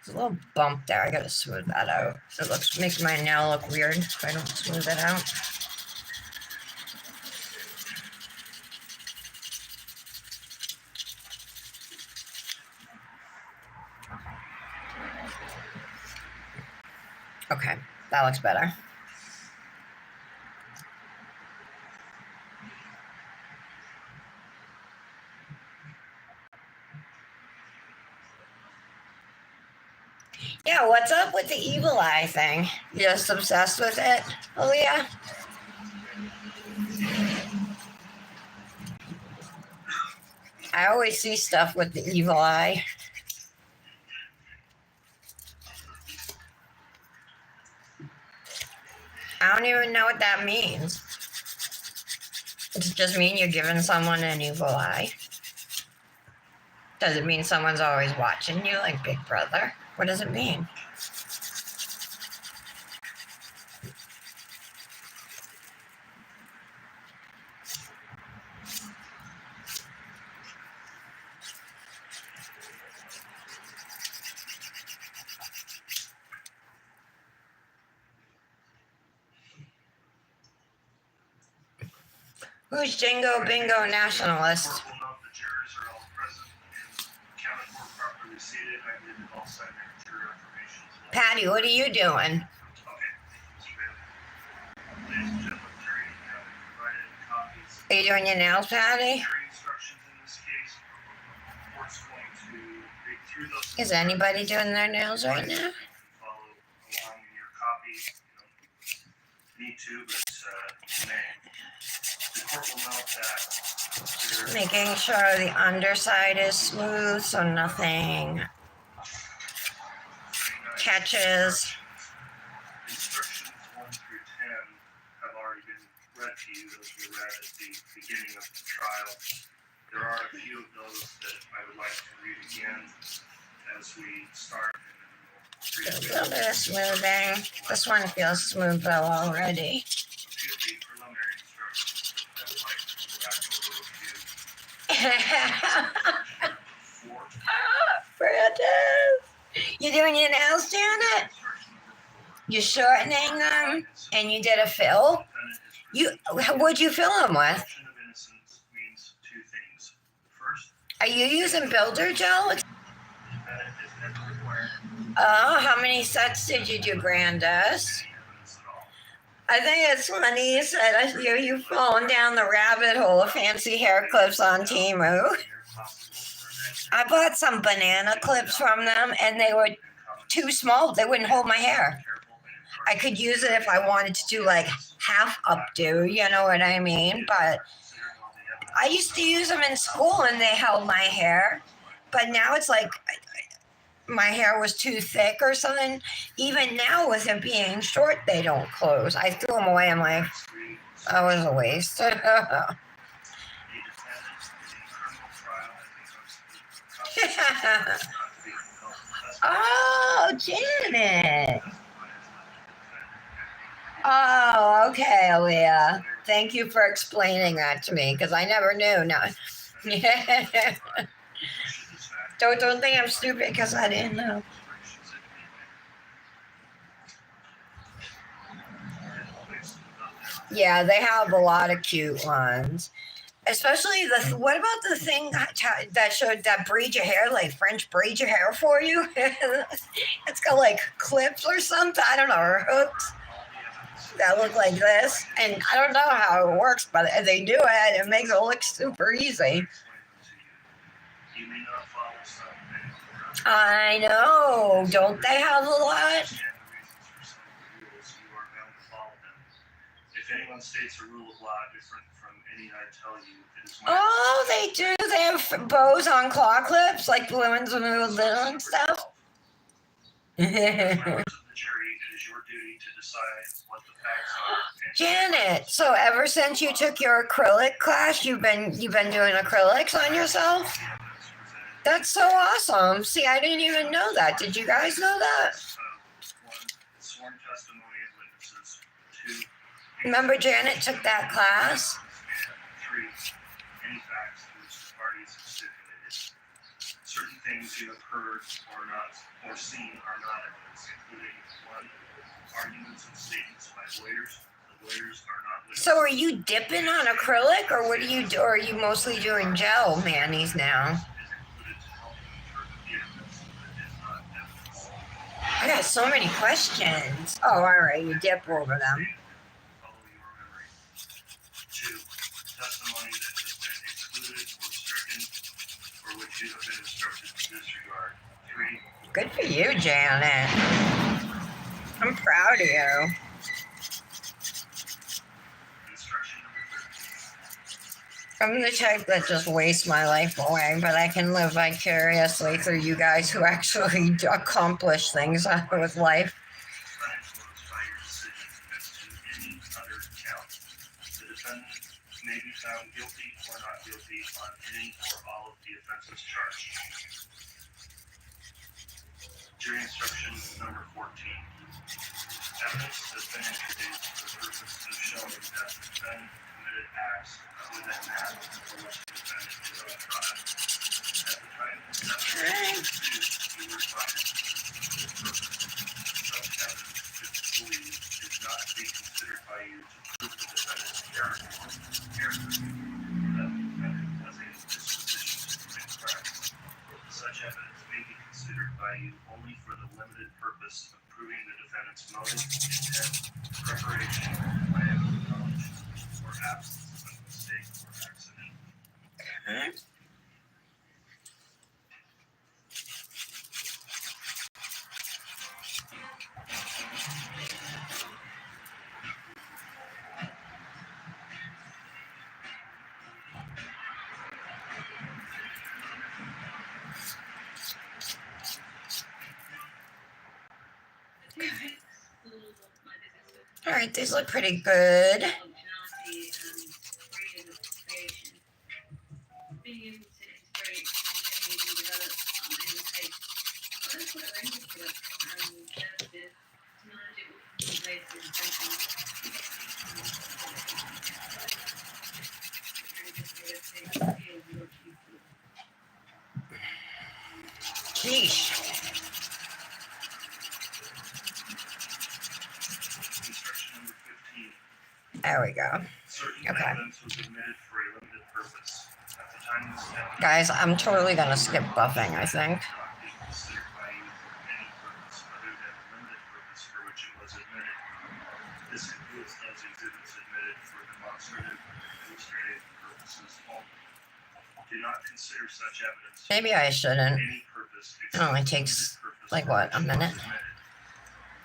There's a little bump there. I gotta smooth that out. It looks makes my nail look weird if I don't smooth it out. Okay, that looks better. Yeah, what's up with the evil eye thing? You just obsessed with it, Aaliyah? I always see stuff with the evil eye. I don't even know what that means. Does it just mean you're giving someone an evil eye? Does it mean someone's always watching you like Big Brother? What does it mean? Who's Jingo Bingo Nationalist? Patty, what are you doing? Are you doing your nails, Patty? Is anybody doing their nails right now? Making sure the underside is smooth so nothing catches. Instructions 1 through 10 have already been read to you. Those were read at the beginning of the trial. There are a few of those that I would like to read again as we start. A little bit of smoothing. This one feels smooth though already. Francis, you doing your nails, Janet? You're shortening them, and you did a fill. What'd you fill them with? Are you using builder gel? Oh, how many sets did you do, Grandis? I think it's funny you said I hear you falling down the rabbit hole of fancy hair clips on Temu. I bought some banana clips from them, and they were too small. They wouldn't hold my hair. I could use it if I wanted to do like half updo, you know what I mean? But I used to use them in school, and they held my hair. But now it's like my hair was too thick or something. Even now, with it being short, they don't close. I threw them away. I'm like, that was a waste. Oh, Janet. Oh, okay, Aaliyah. Thank you for explaining that to me, because I never knew. No. Don't think I'm stupid because I didn't know. Yeah, they have a lot of cute ones. Especially what about the thing that showed that braid your hair, like French braid your hair for you? It's got like clips or something, I don't know, or hooks that look like this. And I don't know how it works, but they do it. It makes it look super easy. I know. Don't they have a lot? If anyone states a rule of law different from any I tell you, it is my Oh, they do. They have bows on claw clips, like the women's with little and stuff. Members of the jury, it is your duty to decide what the facts are. Janet, so ever since you took your acrylic class, you've been doing acrylics on yourself? That's so awesome. See, I didn't even know that. Did you guys know that? Sworn testimony of witnesses. 2. Remember Janet took that class? 3. Any facts to which the parties have stipulated. Certain things you have heard or seen are not evidence, including 1. Arguments and statements by lawyers. The lawyers are not witnesses. So are you dipping on acrylic, or what do you do? Or are you mostly doing gel manis now? I got so many questions. Oh, all right, you dip over them. Follow your memory. 2. Testimony that has been excluded or stricken, for which you have been instructed to disregard. 3. Good for you, Janet. I'm proud of you. Instruction number 13. I'm the type that just wastes my life away, but I can live vicariously through you guys who actually accomplish things with life. Uninfluenced by your decision as to any other count. The defendant may be found guilty or not guilty on any or all of the offenses charged. Jury instruction number 14. Evidence has been introduced for the purpose of showing that the defendant committed acts other than that for which the defendant is on trial. At the time the evidence is introduced, you were tried. Such evidence, if believed, is not to be considered by you to prove the defendant's character. That the defendant has a disposition to commit crimes. Such evidence may be considered by you only for the limited purpose of proving the defendant's motive, intent, preparation, plan, knowledge, or absence of mistake or accident. Okay. All right, these look pretty good. Sheesh. Instruction number 15. There we go. Certain Okay. evidence was admitted for a limited purpose. At the time this evidence Guys, I'm totally gonna skip buffing, I think. not be considered by you for any purpose other than the limited purpose for which it was admitted. This includes those exhibits admitted for demonstrative and illustrative purposes only. Do not consider such evidence for Maybe I shouldn't. any purpose It only except the takes, limited purpose like, for what, which a it was minute? admitted.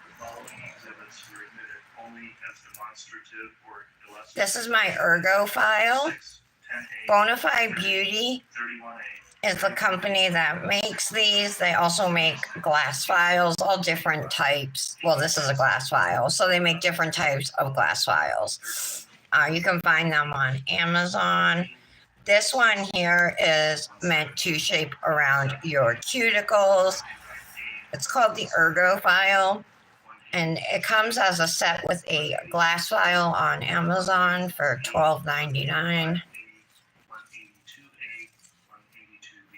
The following exhibits were admitted only as demonstrative or illustrative. This is my ergo file. 6, 10A, Bonafide Beauty 31A. is the company that makes these. They also make glass files, all different types. Well, this is a glass file, so they make different types of glass files. You can find them on Amazon. This one here is meant to shape around your cuticles. It's called the ergo file, and it comes as a set with a glass file on Amazon for $12.99. 182A, 182B.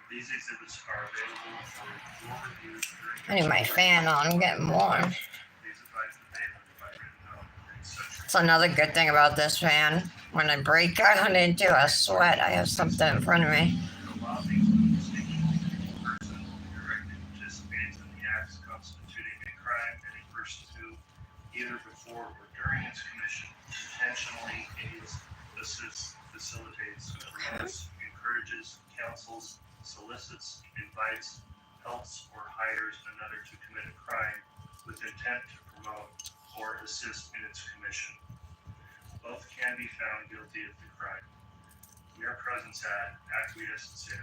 These exhibits are available for your review I during need my fan on, I'm getting warm. Please advise the payment by written note and such. It's another good thing about this fan. When I break out into a sweat, I have something in front of me. The law makes no distinction between a person who directly participates in the acts constituting a crime and a person who, either before or during its commission, intentionally aids, assists, facilitates, promotes, encourages, counsels, solicits, invites, helps, or hires another to commit a crime with intent to promote or assist in its commission. Both can be found guilty of the crime. Mere presence at, acquiescence in,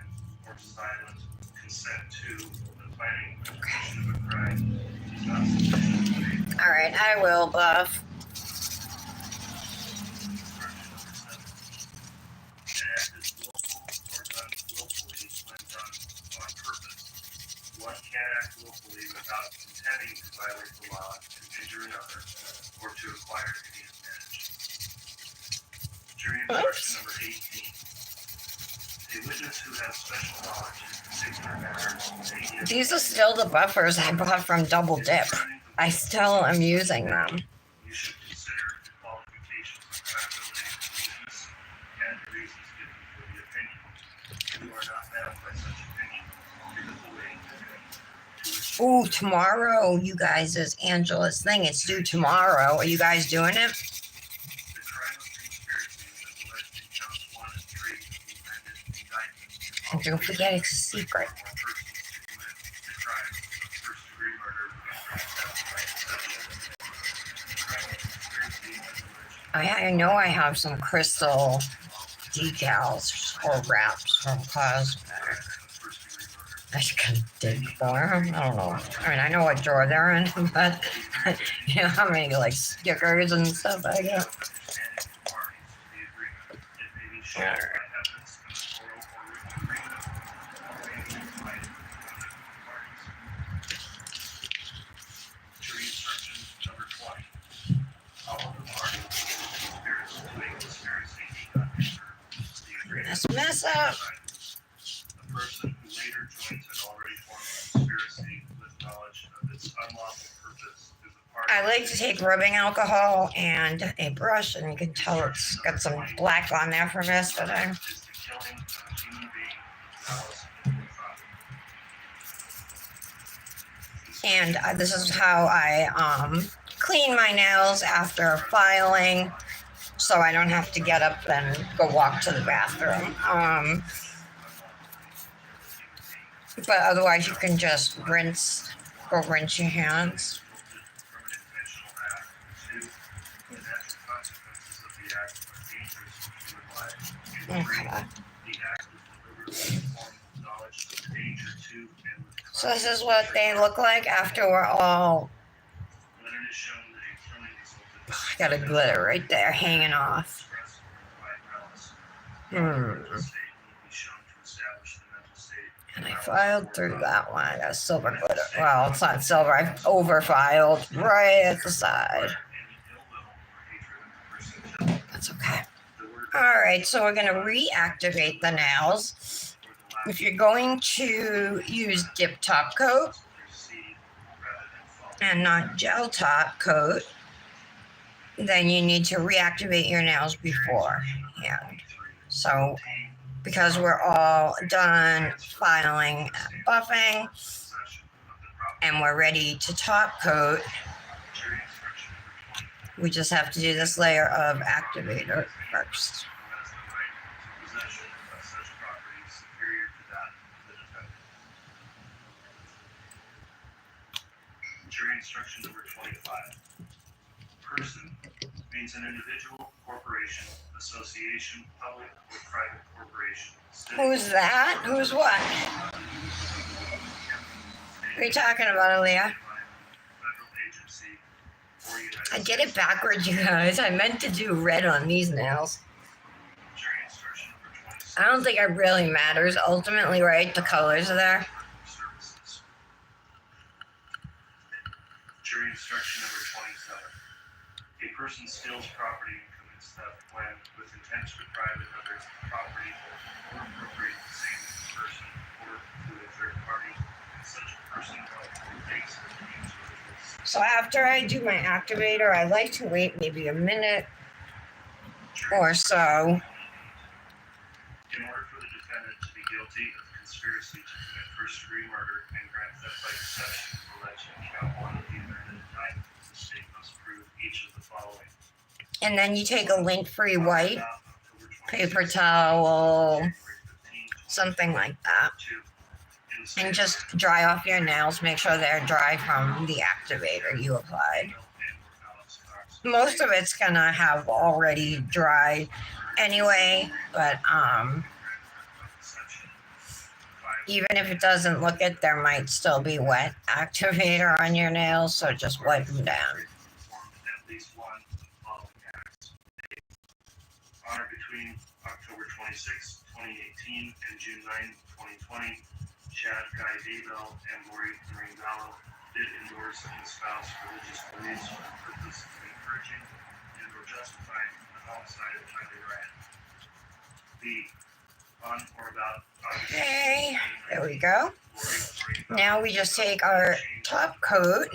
or silent consent to the planning or commission of a crime is not sufficient to make All right, I will buff. An act is willful or done willfully when done on purpose. One can act willfully without intending to violate the law, to injure another, or to acquire any advantage. Jury instruction number 18. A witness who has special knowledge in particular matters may give These are still the buffers I bought from Double Dip. I still am using them. You should consider the qualifications and credibility of the witness and the reasons given for the opinion. You are not bound by such opinion. Give it the weight to which Ooh, tomorrow, you guys, is Angela's thing. It's due tomorrow. Are you guys doing it? the crime of conspiracy as alleged in counts 1 and 3 of the amended indictment. And don't forget, it's a secret. Or persons to commit the crime of first-degree murder and trespass by deception. The crime of conspiracy as alleged I know I have some crystal decals or wraps from cosmetic. I just gotta dig for them. I don't know. I mean, I know what drawer they're in, but you know how many like stickers and stuff I got. Alright. Jury instruction number 20. All of the parties to a conspiracy do not enter the agreement. Let's mess up. The person who later joins an already formed conspiracy with knowledge of its unlawful purpose is a party. I like to take rubbing alcohol and a brush, and you can tell it's got some black on there from yesterday. Is the killing of a human being with malice aforethought. And this is how I clean my nails after filing, so I don't have to get up and go walk to the bathroom. But otherwise, you can just go rinse your hands. Okay. So this is what they look like after we're all. I got a glitter right there hanging off. And I filed through that one. I got silver glitter. Well, it's not silver. I over-filed right at the side. That's okay. All right, so we're going to reactivate the nails. If you're going to use dip top coat and not gel top coat, then you need to reactivate your nails beforehand. So because we're all done filing and buffing and we're ready to top coat, we just have to do this layer of activator first. Jury instruction number 25. Person means an individual, corporation, association, public, or private corporation. Who's that? Who's what? What are you talking about, Aaliyah? I did it backwards, you guys. I meant to do red on these nails. I don't think it really matters. Ultimately, right? The colors are there. Jury instruction number 27. A person steals property and commits theft when, with intent to deprive another property or appropriate the same person or to a third party, and such a person takes the means or So after I do my activator, I like to wait maybe a minute or so. In order for the defendant to be guilty of conspiracy to commit first-degree murder and grant theft by deception alleged in count 1 of the amended indictment, the state must prove each of the following. And then you take a lint-free wipe, paper towel, something like that, and just dry off your nails. Make sure they're dry from the activator you applied. Most of it's gonna have already dried anyway, but even if it doesn't look it, there might still be wet activator on your nails, so just wipe them down. On or between October 26, 2018 and June 9, 2020, Chad Guy Daybell and Lori Noreen Gallo did endorse and espouse religious beliefs for the purpose of encouraging and or justifying the homicide of Tyler Ryan. On or about August Okay, there we go. Now we just take our top coat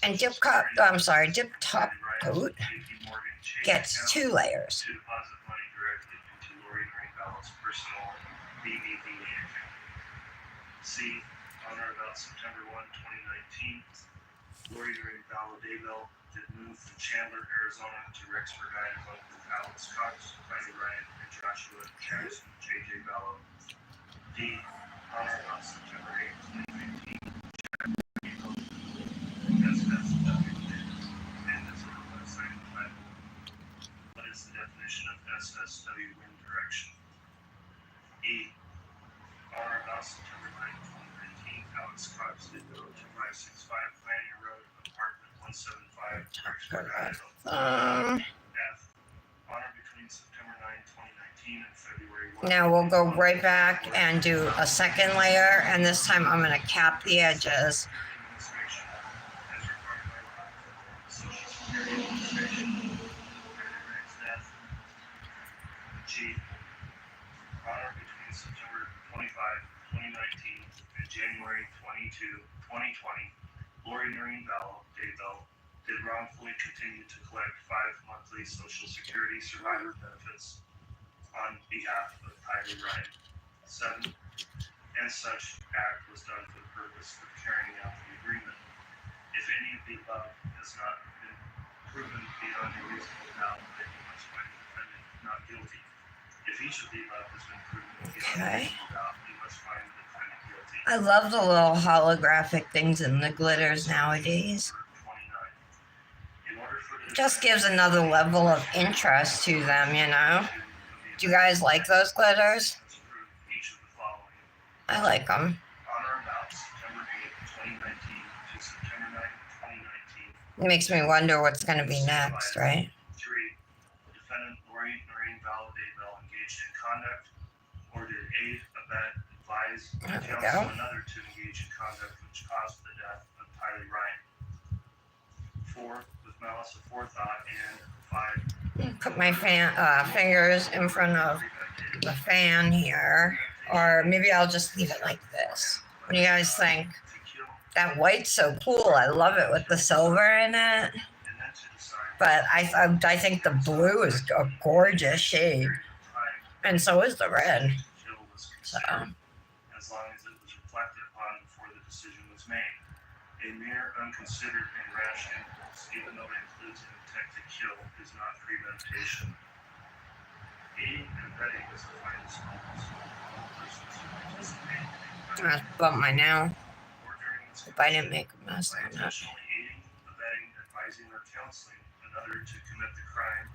and dip top coat gets 2 layers. To deposit money directly into Lori Noreen Gallo's personal BBVA account. C. On or about September 1, 2019, Lori Noreen Gallo Daybell did move from Chandler, Arizona to Rexford, Iowa with Alex Cox, Tiny Ryan, and Joshua Harrison, J.J. Gallo. D. On or about September 8, 2019, Chad Daybell, SSW, and as a website entitled, what is the definition of SSW wind September 9, 2019, Alex Cox did go to 565 Pioneer Road, apartment 175, Firecracker, Idaho. F. Honor between September 9, 2019 and February 1. Now we'll go right back and do a second layer, and this time I'm going to cap the edges. Administration, as required by law. Social Security Administration. Firecracker's death. G. Honor between September 25, 2019 and January 22, 2020, Lori Noreen Daybell did wrongfully continue to collect 5 monthly Social Security survivor benefits on behalf of Tyler Ryan. 7. And such act was done for the purpose of carrying out the agreement. If any of the above has not been proven beyond a reasonable doubt, then you must find the defendant not guilty. If each of the above has been proven beyond a reasonable doubt, you must find the defendant guilty. I love the little holographic things in the glitters nowadays. 29. In order for the Just gives another level of interest to them, you know. Do you guys like those glitters? each of the following. I like them. On or about September 8, 2019 to September 9, 2019. It makes me wonder what's going to be next, right? 3. Defendant Lori Noreen Daybell engaged in conduct or did aid, abet, advise, There we counsel go. another to engage in conduct which caused the death of Tyler Ryan. 4. With malice aforethought. And 5. Put my fingers in front of the fan here, or maybe I'll just leave it like this. What do you guys think? To kill That white's so cool. I love it with the silver in it. and then to decide But I think the blue is a gorgeous shade, time and so is the red. to kill was So considered, as long as it was reflected upon before the decision was made. A mere unconsidered and rash impulse, even though it includes an intent to kill, is not premeditation. Aiding and abetting is defined as almost all persons who participate in a I just bumped my nail. or during its Hope I didn't make a mess by on that. intentionally aiding, abetting, advising, or counseling another to commit the crime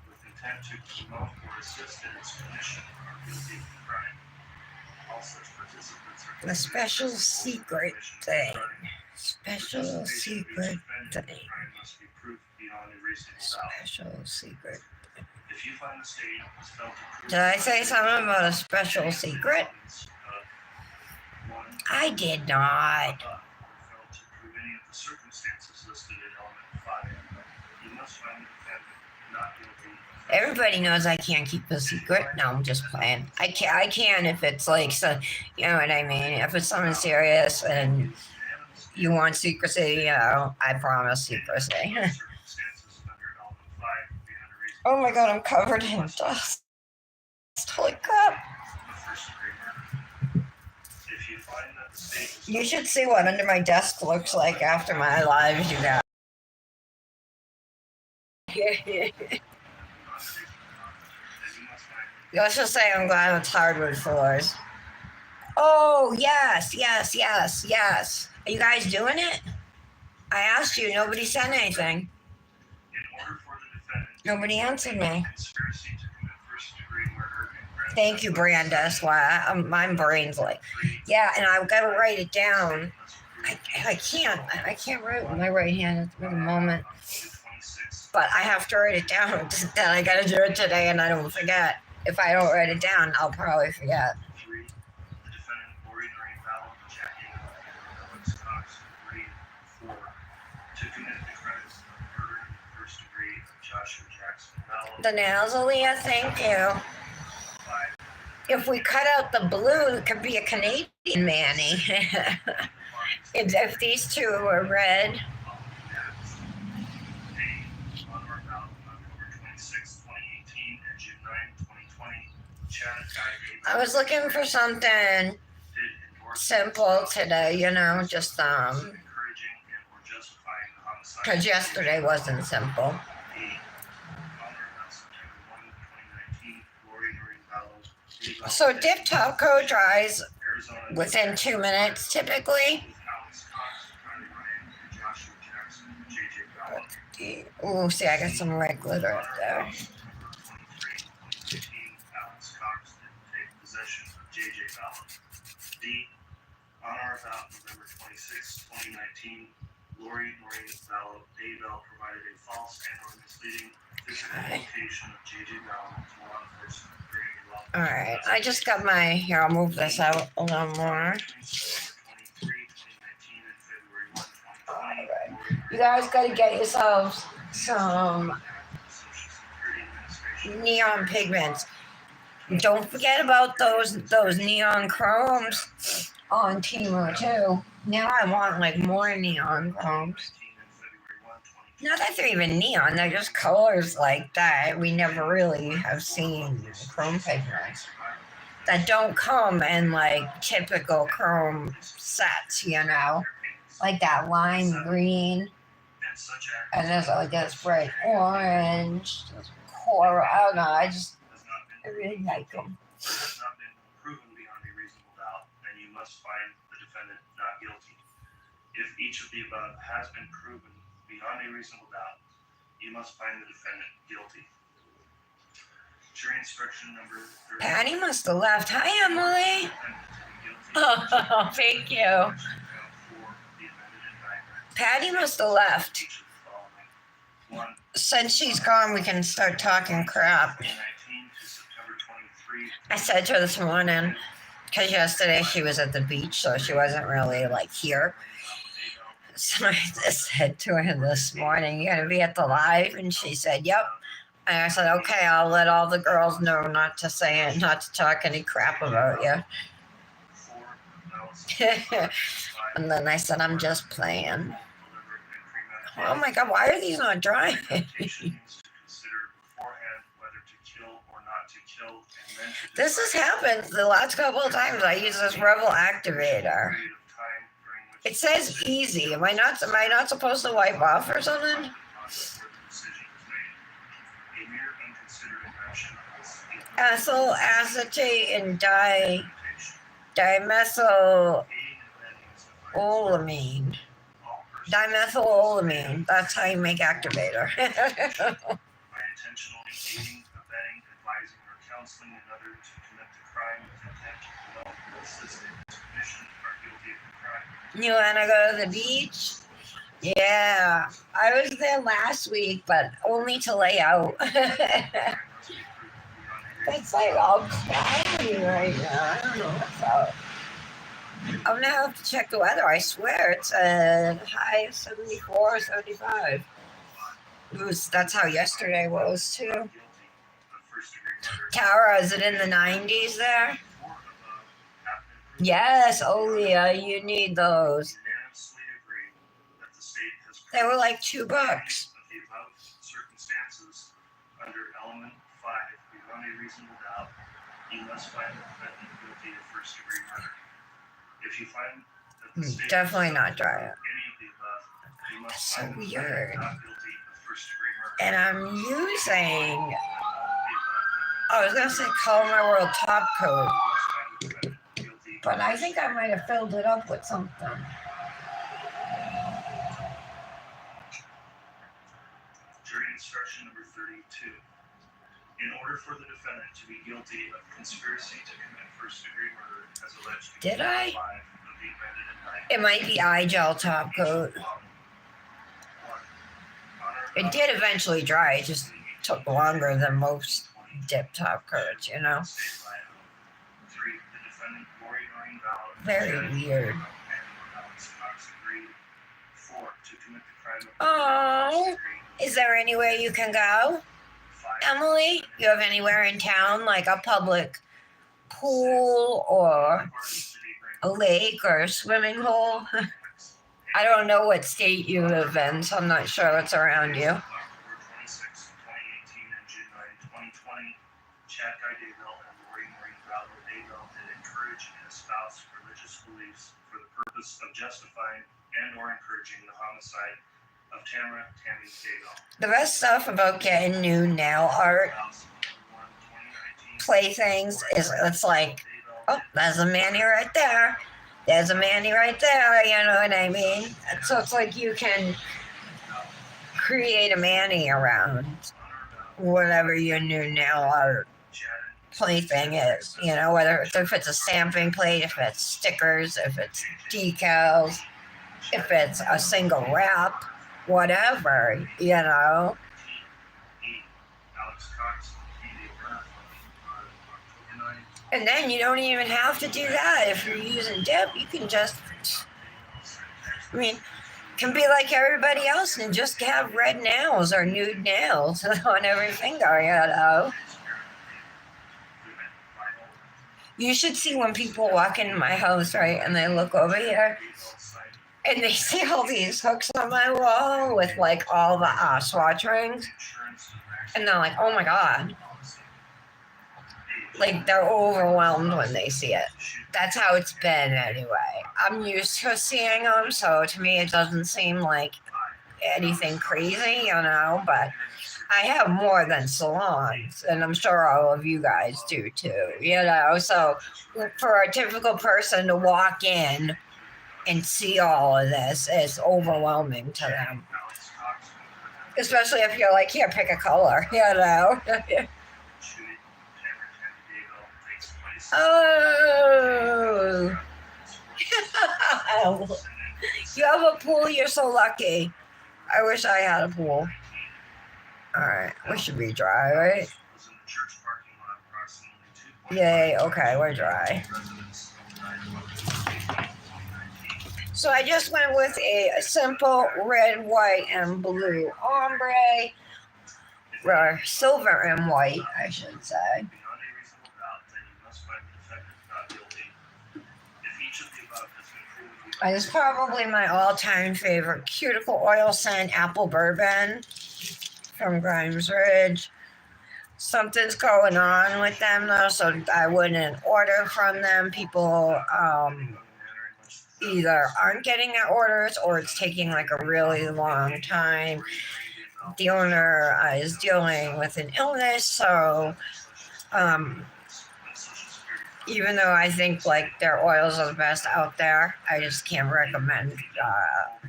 with intent to promote or assist in its commission are guilty of the crime. All such participants are The special considered secret commission of the thing. crime. Special Participation of each secret defendant in the thing. crime must be proved beyond a reasonable doubt. Special secret. If you find the state has failed to prove Did I say something about a special secret? One, I did not. above, or failed to prove any of the circumstances listed in element 5, you must find the defendant not guilty. of Everybody knows I can't keep a secret. No, I'm just playing. I can if it's like, so, you know what I mean? If it's something serious and you want secrecy, you know, I promise secrecy. circumstances under element 5 beyond a reasonable Oh my god, I'm covered in dust. Holy crap. of first-degree murder. If you find that the state is You should see what under my desk looks like after my lives, you guys. Let's just say I'm glad it's hardwood floors. Oh, yes, yes, yes, yes. Are you guys doing it? I asked you, nobody said anything. in order for the defendant Nobody answered me. conspiracy to commit first-degree murder and grand Thank you, theft Brandis. Why my brain's like, yeah, and I've got to write it down. I can't write with my right hand at the moment. But I have to write it down. That I got to do it today, and I don't forget. If I don't write it down, I'll probably forget. 3. The defendant, Lori Noreen Ballard, Jackie Alex Cox, agreed. 4. To commit the crimes of murder in the first degree of Joshua Jackson Ballard. The nails, Aaliyah, thank you. 5. If we cut out the blue, it could be a Canadian Manny. If these two were red. On or about October 26, 2018 and June 9, 2020, Chad I was looking for something did endorse simple today, you know, just encouraging and or justifying the homicide. because yesterday wasn't simple. 8. On or about September 1, 2019, Lori Noreen Ballard. So dip top coat dries Arizona within 2 minutes typically. with Alex Cox, Tyler Ryan, and Joshua Jackson, JJ Ballard. Oh, see, I got some red glitter up there. September 23, 2015, Alex Cox did take possession of JJ Ballard. D. On or about November 26, 2019, Lori Maureen Daybell provided a false and/or misleading physical location of J.J. Bell to law enforcement during a law All right, I just got my, here, I'll move this out a little more. You guys gotta get yourselves some neon pigments. Don't forget about those neon chromes on Temu too. Now I want like more neon chromes. Not that they're even neon, they're just colors like that. We never really have seen chrome pigments that don't come in like typical chrome sets, you know, like that lime green. And there's like this bright orange, coral. I don't know. I really like them. Has not been proven beyond a reasonable doubt, and you must find the defendant not guilty. If each of the above has been proven beyond a reasonable doubt, you must find the defendant guilty. Jury instruction number 30. Patty must have left. Hi, Emily. Oh, thank you. Patty must have left. Since she's gone, we can start talking crap. I said to her this morning, because yesterday she was at the beach, so she wasn't really like here. So I just said to her this morning, "You're gonna be at the live?" And she said, "Yep." And I said, "Okay, I'll let all the girls know not to say it, not to talk any crap about you." And then I said, "I'm just playing." Oh my God, why are these not drying? This has happened the last couple of times I use this Rebel activator. It says easy. Am I not supposed to wipe off or something? Acyl acetate and dimethylolamine. Dimethylolamine. That's how you make activator. By intentionally aiding, abetting, advising, or counseling another to commit the crime with intent to promote or assist in its commission are guilty of the crime. You wanna go to the beach? Yeah, I was there last week, but only to lay out. It's like all cloudy right now. I don't know what's up. I'm gonna have to check the weather. I swear it's a high of 74, 75. That's how yesterday was too. Tara, is it in the 90s there? Yes, Olia, you need those. They were like $2. Circumstances under element 5, beyond a reasonable doubt, you must find the defendant guilty of first-degree murder. If you find that the state definitely not dry. any of the above, you must That's so find the weird. defendant not guilty of first-degree murder. And I'm using, I was gonna say Color My World top coat, but I think I might have filled it up with something. Jury instruction number 32. In order for the defendant to be guilty of conspiracy to commit first-degree murder as alleged in Did I? 5 of the amended indictment, It might be eye gel top coat. It did eventually dry. It just took longer than most dip top coats, you know? Very weird. Oh, is there anywhere you can go? Emily, you have anywhere in town, like a public pool or a lake or a swimming hole? I don't know what state you live in, so I'm not sure what's around you. Of justifying and or encouraging the homicide of Tammy Daybell. The best stuff about getting new nail art playthings is it's like, oh, there's a Manny right there. There's a Manny right there, you know what I mean? So it's like you can create a Manny around whatever your new nail art plaything is, you know, whether if it's a stamping plate, if it's stickers, if it's decals, if it's a single wrap, whatever, you know. And then you don't even have to do that. If you're using dip, you can just, I mean, can be like everybody else and just have red nails or nude nails on every finger, you know. You should see when people walk into my house, right, and they look over here and they see all these hooks on my wall with like all the swatch rings, and they're like, oh my God. Like, they're overwhelmed when they see it. That's how it's been anyway. I'm used to seeing them, so to me it doesn't seem like anything crazy, you know, but I have more than salons, and I'm sure all of you guys do too, you know. So for a typical person to walk in and see all of this is overwhelming to them. Especially if you're like, here, pick a color, you know. Oh, you have a pool, you're so lucky. I wish I had a pool. All right, we should be dry, right? Yay, okay, we're dry. So I just went with a simple red, white, and blue ombre, or silver and white, I should say. It's probably my all-time favorite cuticle oil scent, apple bourbon from Grimes Ridge. Something's going on with them though, so I wouldn't order from them. People either aren't getting their orders or it's taking like a really long time. The owner is dealing with an illness, so even though I think like their oils are the best out there, I just can't recommend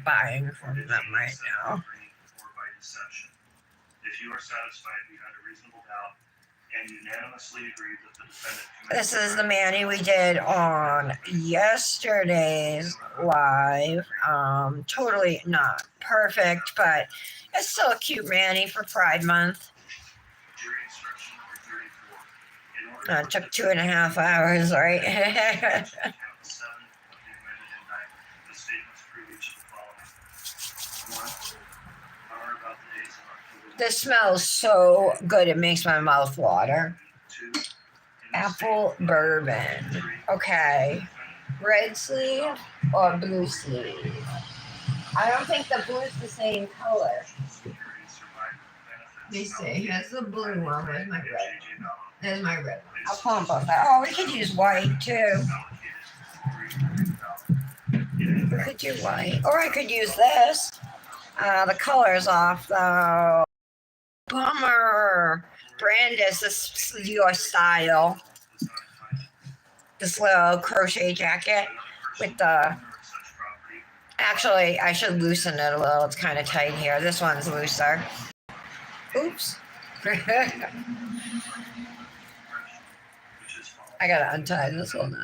buying from them right now. If you are satisfied beyond a reasonable doubt and unanimously agree that the defendant. This is the mani we did on yesterday's live. Totally not perfect, but it's still a cute mani for Pride Month. It took 2.5 hours, right? This smells so good, it makes my mouth water. Apple bourbon. Okay. Red sleeve or blue sleeve? I don't think the blue's the same color. Let me see. Here's the blue one. Where's my red one? There's my red one. I'll pump up that. Oh, we could use white too. We could do white. Or I could use this. The color's off though. Bummer. Brandis, this is your style. This little crochet jacket with the... Actually, I should loosen it a little. It's kind of tight here. This one's looser. Oops. I gotta untie this one.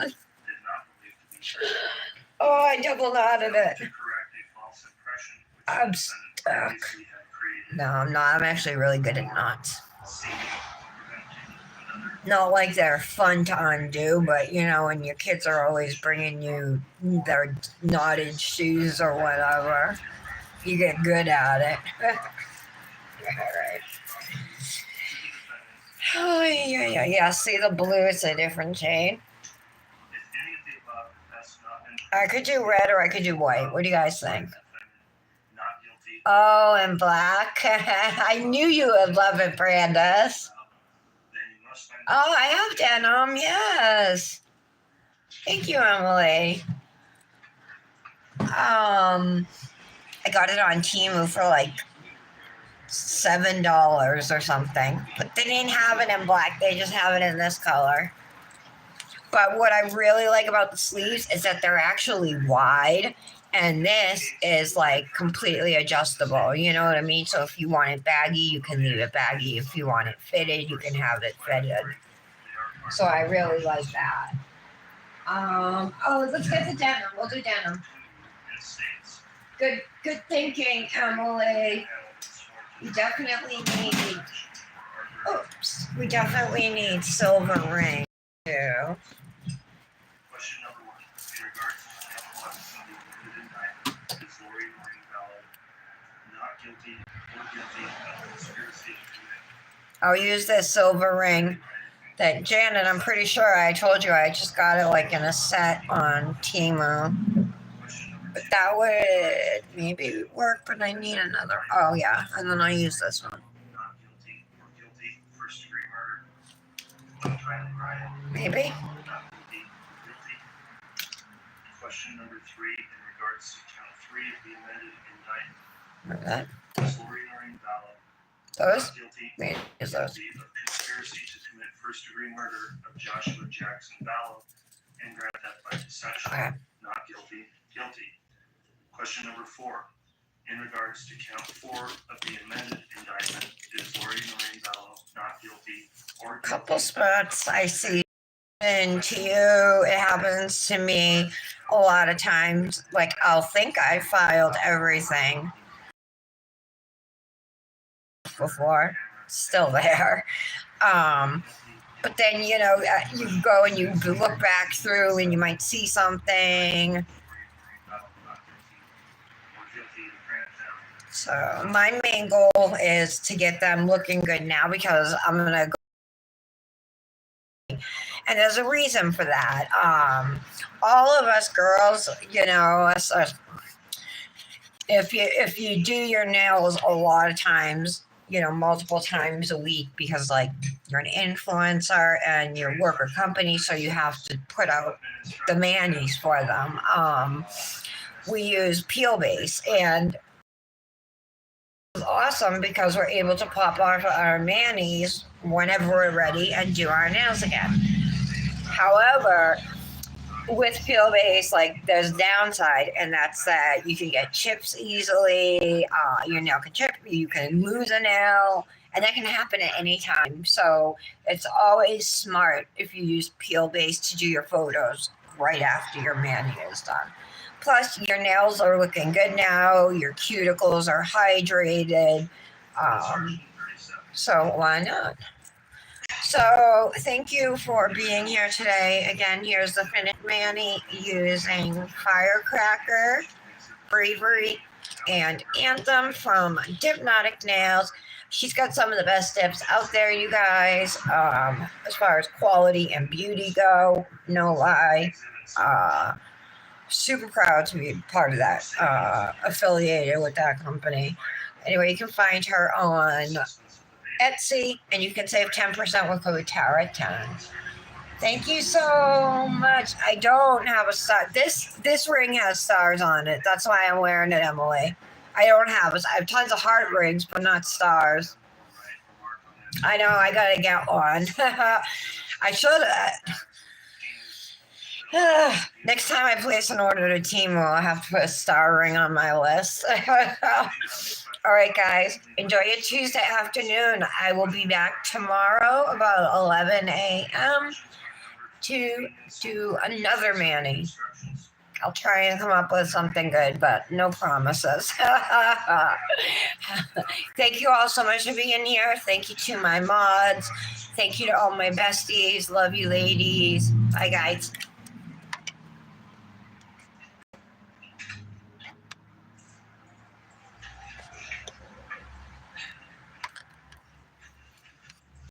Oh, I double knotted it. I'm stuck. No, I'm not. I'm actually really good at knots. Not like they're fun to undo, but you know, when your kids are always bringing you their knotted shoes or whatever, you get good at it. Alright. Oh, yeah. See the blue, it's a different shade. I could do red or I could do white. What do you guys think? Oh, and black. I knew you would love it, Brandis. Oh, I have denim, yes. Thank you, Emily. I got it on Temu for like $7 or something. But they didn't have it in black. They just have it in this color. But what I really like about the sleeves is that they're actually wide. And this is like completely adjustable. You know what I mean? So if you want it baggy, you can leave it baggy. If you want it fitted, you can have it fitted. So I really like that. Oh, let's get the denim. We'll do denim. Good thinking, Emily. We definitely need. Oops. We definitely need silver ring too. Question number 1. In regards to count 1 of the admitted indictment, is Lori Maureen Ballard not guilty or guilty of conspiracy to commit? I'll use this silver ring that Janet, I'm pretty sure I told you I just got it like in a set on Temu. But that would maybe work, but I need another. Oh yeah, and then I'll use this one. Not guilty or guilty of first degree murder. Untimely riot. Maybe. Not guilty or guilty. Question number 3 in regards to count 3 of the amended indictment. Like that. Is Lori Maureen Ballard Those? not guilty Wait, is those? of conspiracy to commit first degree murder of Joshua Jackson Ballard and grant death by deception? Okay. Not guilty. Guilty. Question number 4. In regards to count 4 of the amended indictment, is Lori Maureen Ballard not guilty or guilty? Couple spots I see. And to you, it happens to me a lot of times. Like I'll think I filed everything before, still there. But then you go and you look back through and you might see something. So my main goal is to get them looking good now because I'm gonna go. And there's a reason for that. All of us girls, if you do your nails a lot of times, multiple times a week because like you're an influencer and you work a company, so you have to put out the manis for them. We use peel base and it's awesome because we're able to pop off our manis whenever we're ready and do our nails again. However, with peel base, like there's downside, and that's that you can get chips easily. Your nail can chip, you can lose a nail, and that can happen at any time. So it's always smart if you use peel base to do your photos right after your mani is done. Plus, your nails are looking good now. Your cuticles are hydrated. So why not? So thank you for being here today. Again, here's the finished mani using Firecracker, Bravery, and Anthem from Hypnotic Nails. She's got some of the best tips out there, you guys, as far as quality and beauty go. No lie. Super proud to be part of that, affiliated with that company. Anyway, you can find her on Etsy, and you can save 10% with code TARA10. Thank you so much. I don't have a star. This ring has stars on it. That's why I'm wearing it, Emily. I have tons of heart rings, but not stars. I know, I gotta get one. I should next time I place an order to Temu, I'll have to put a star ring on my list. All right, guys, enjoy your Tuesday afternoon. I will be back tomorrow about 11 a.m. to do another mani. I'll try and come up with something good, but no promises. Thank you all so much for being here. Thank you to my mods. Thank you to all my besties. Love you, ladies. Bye, guys.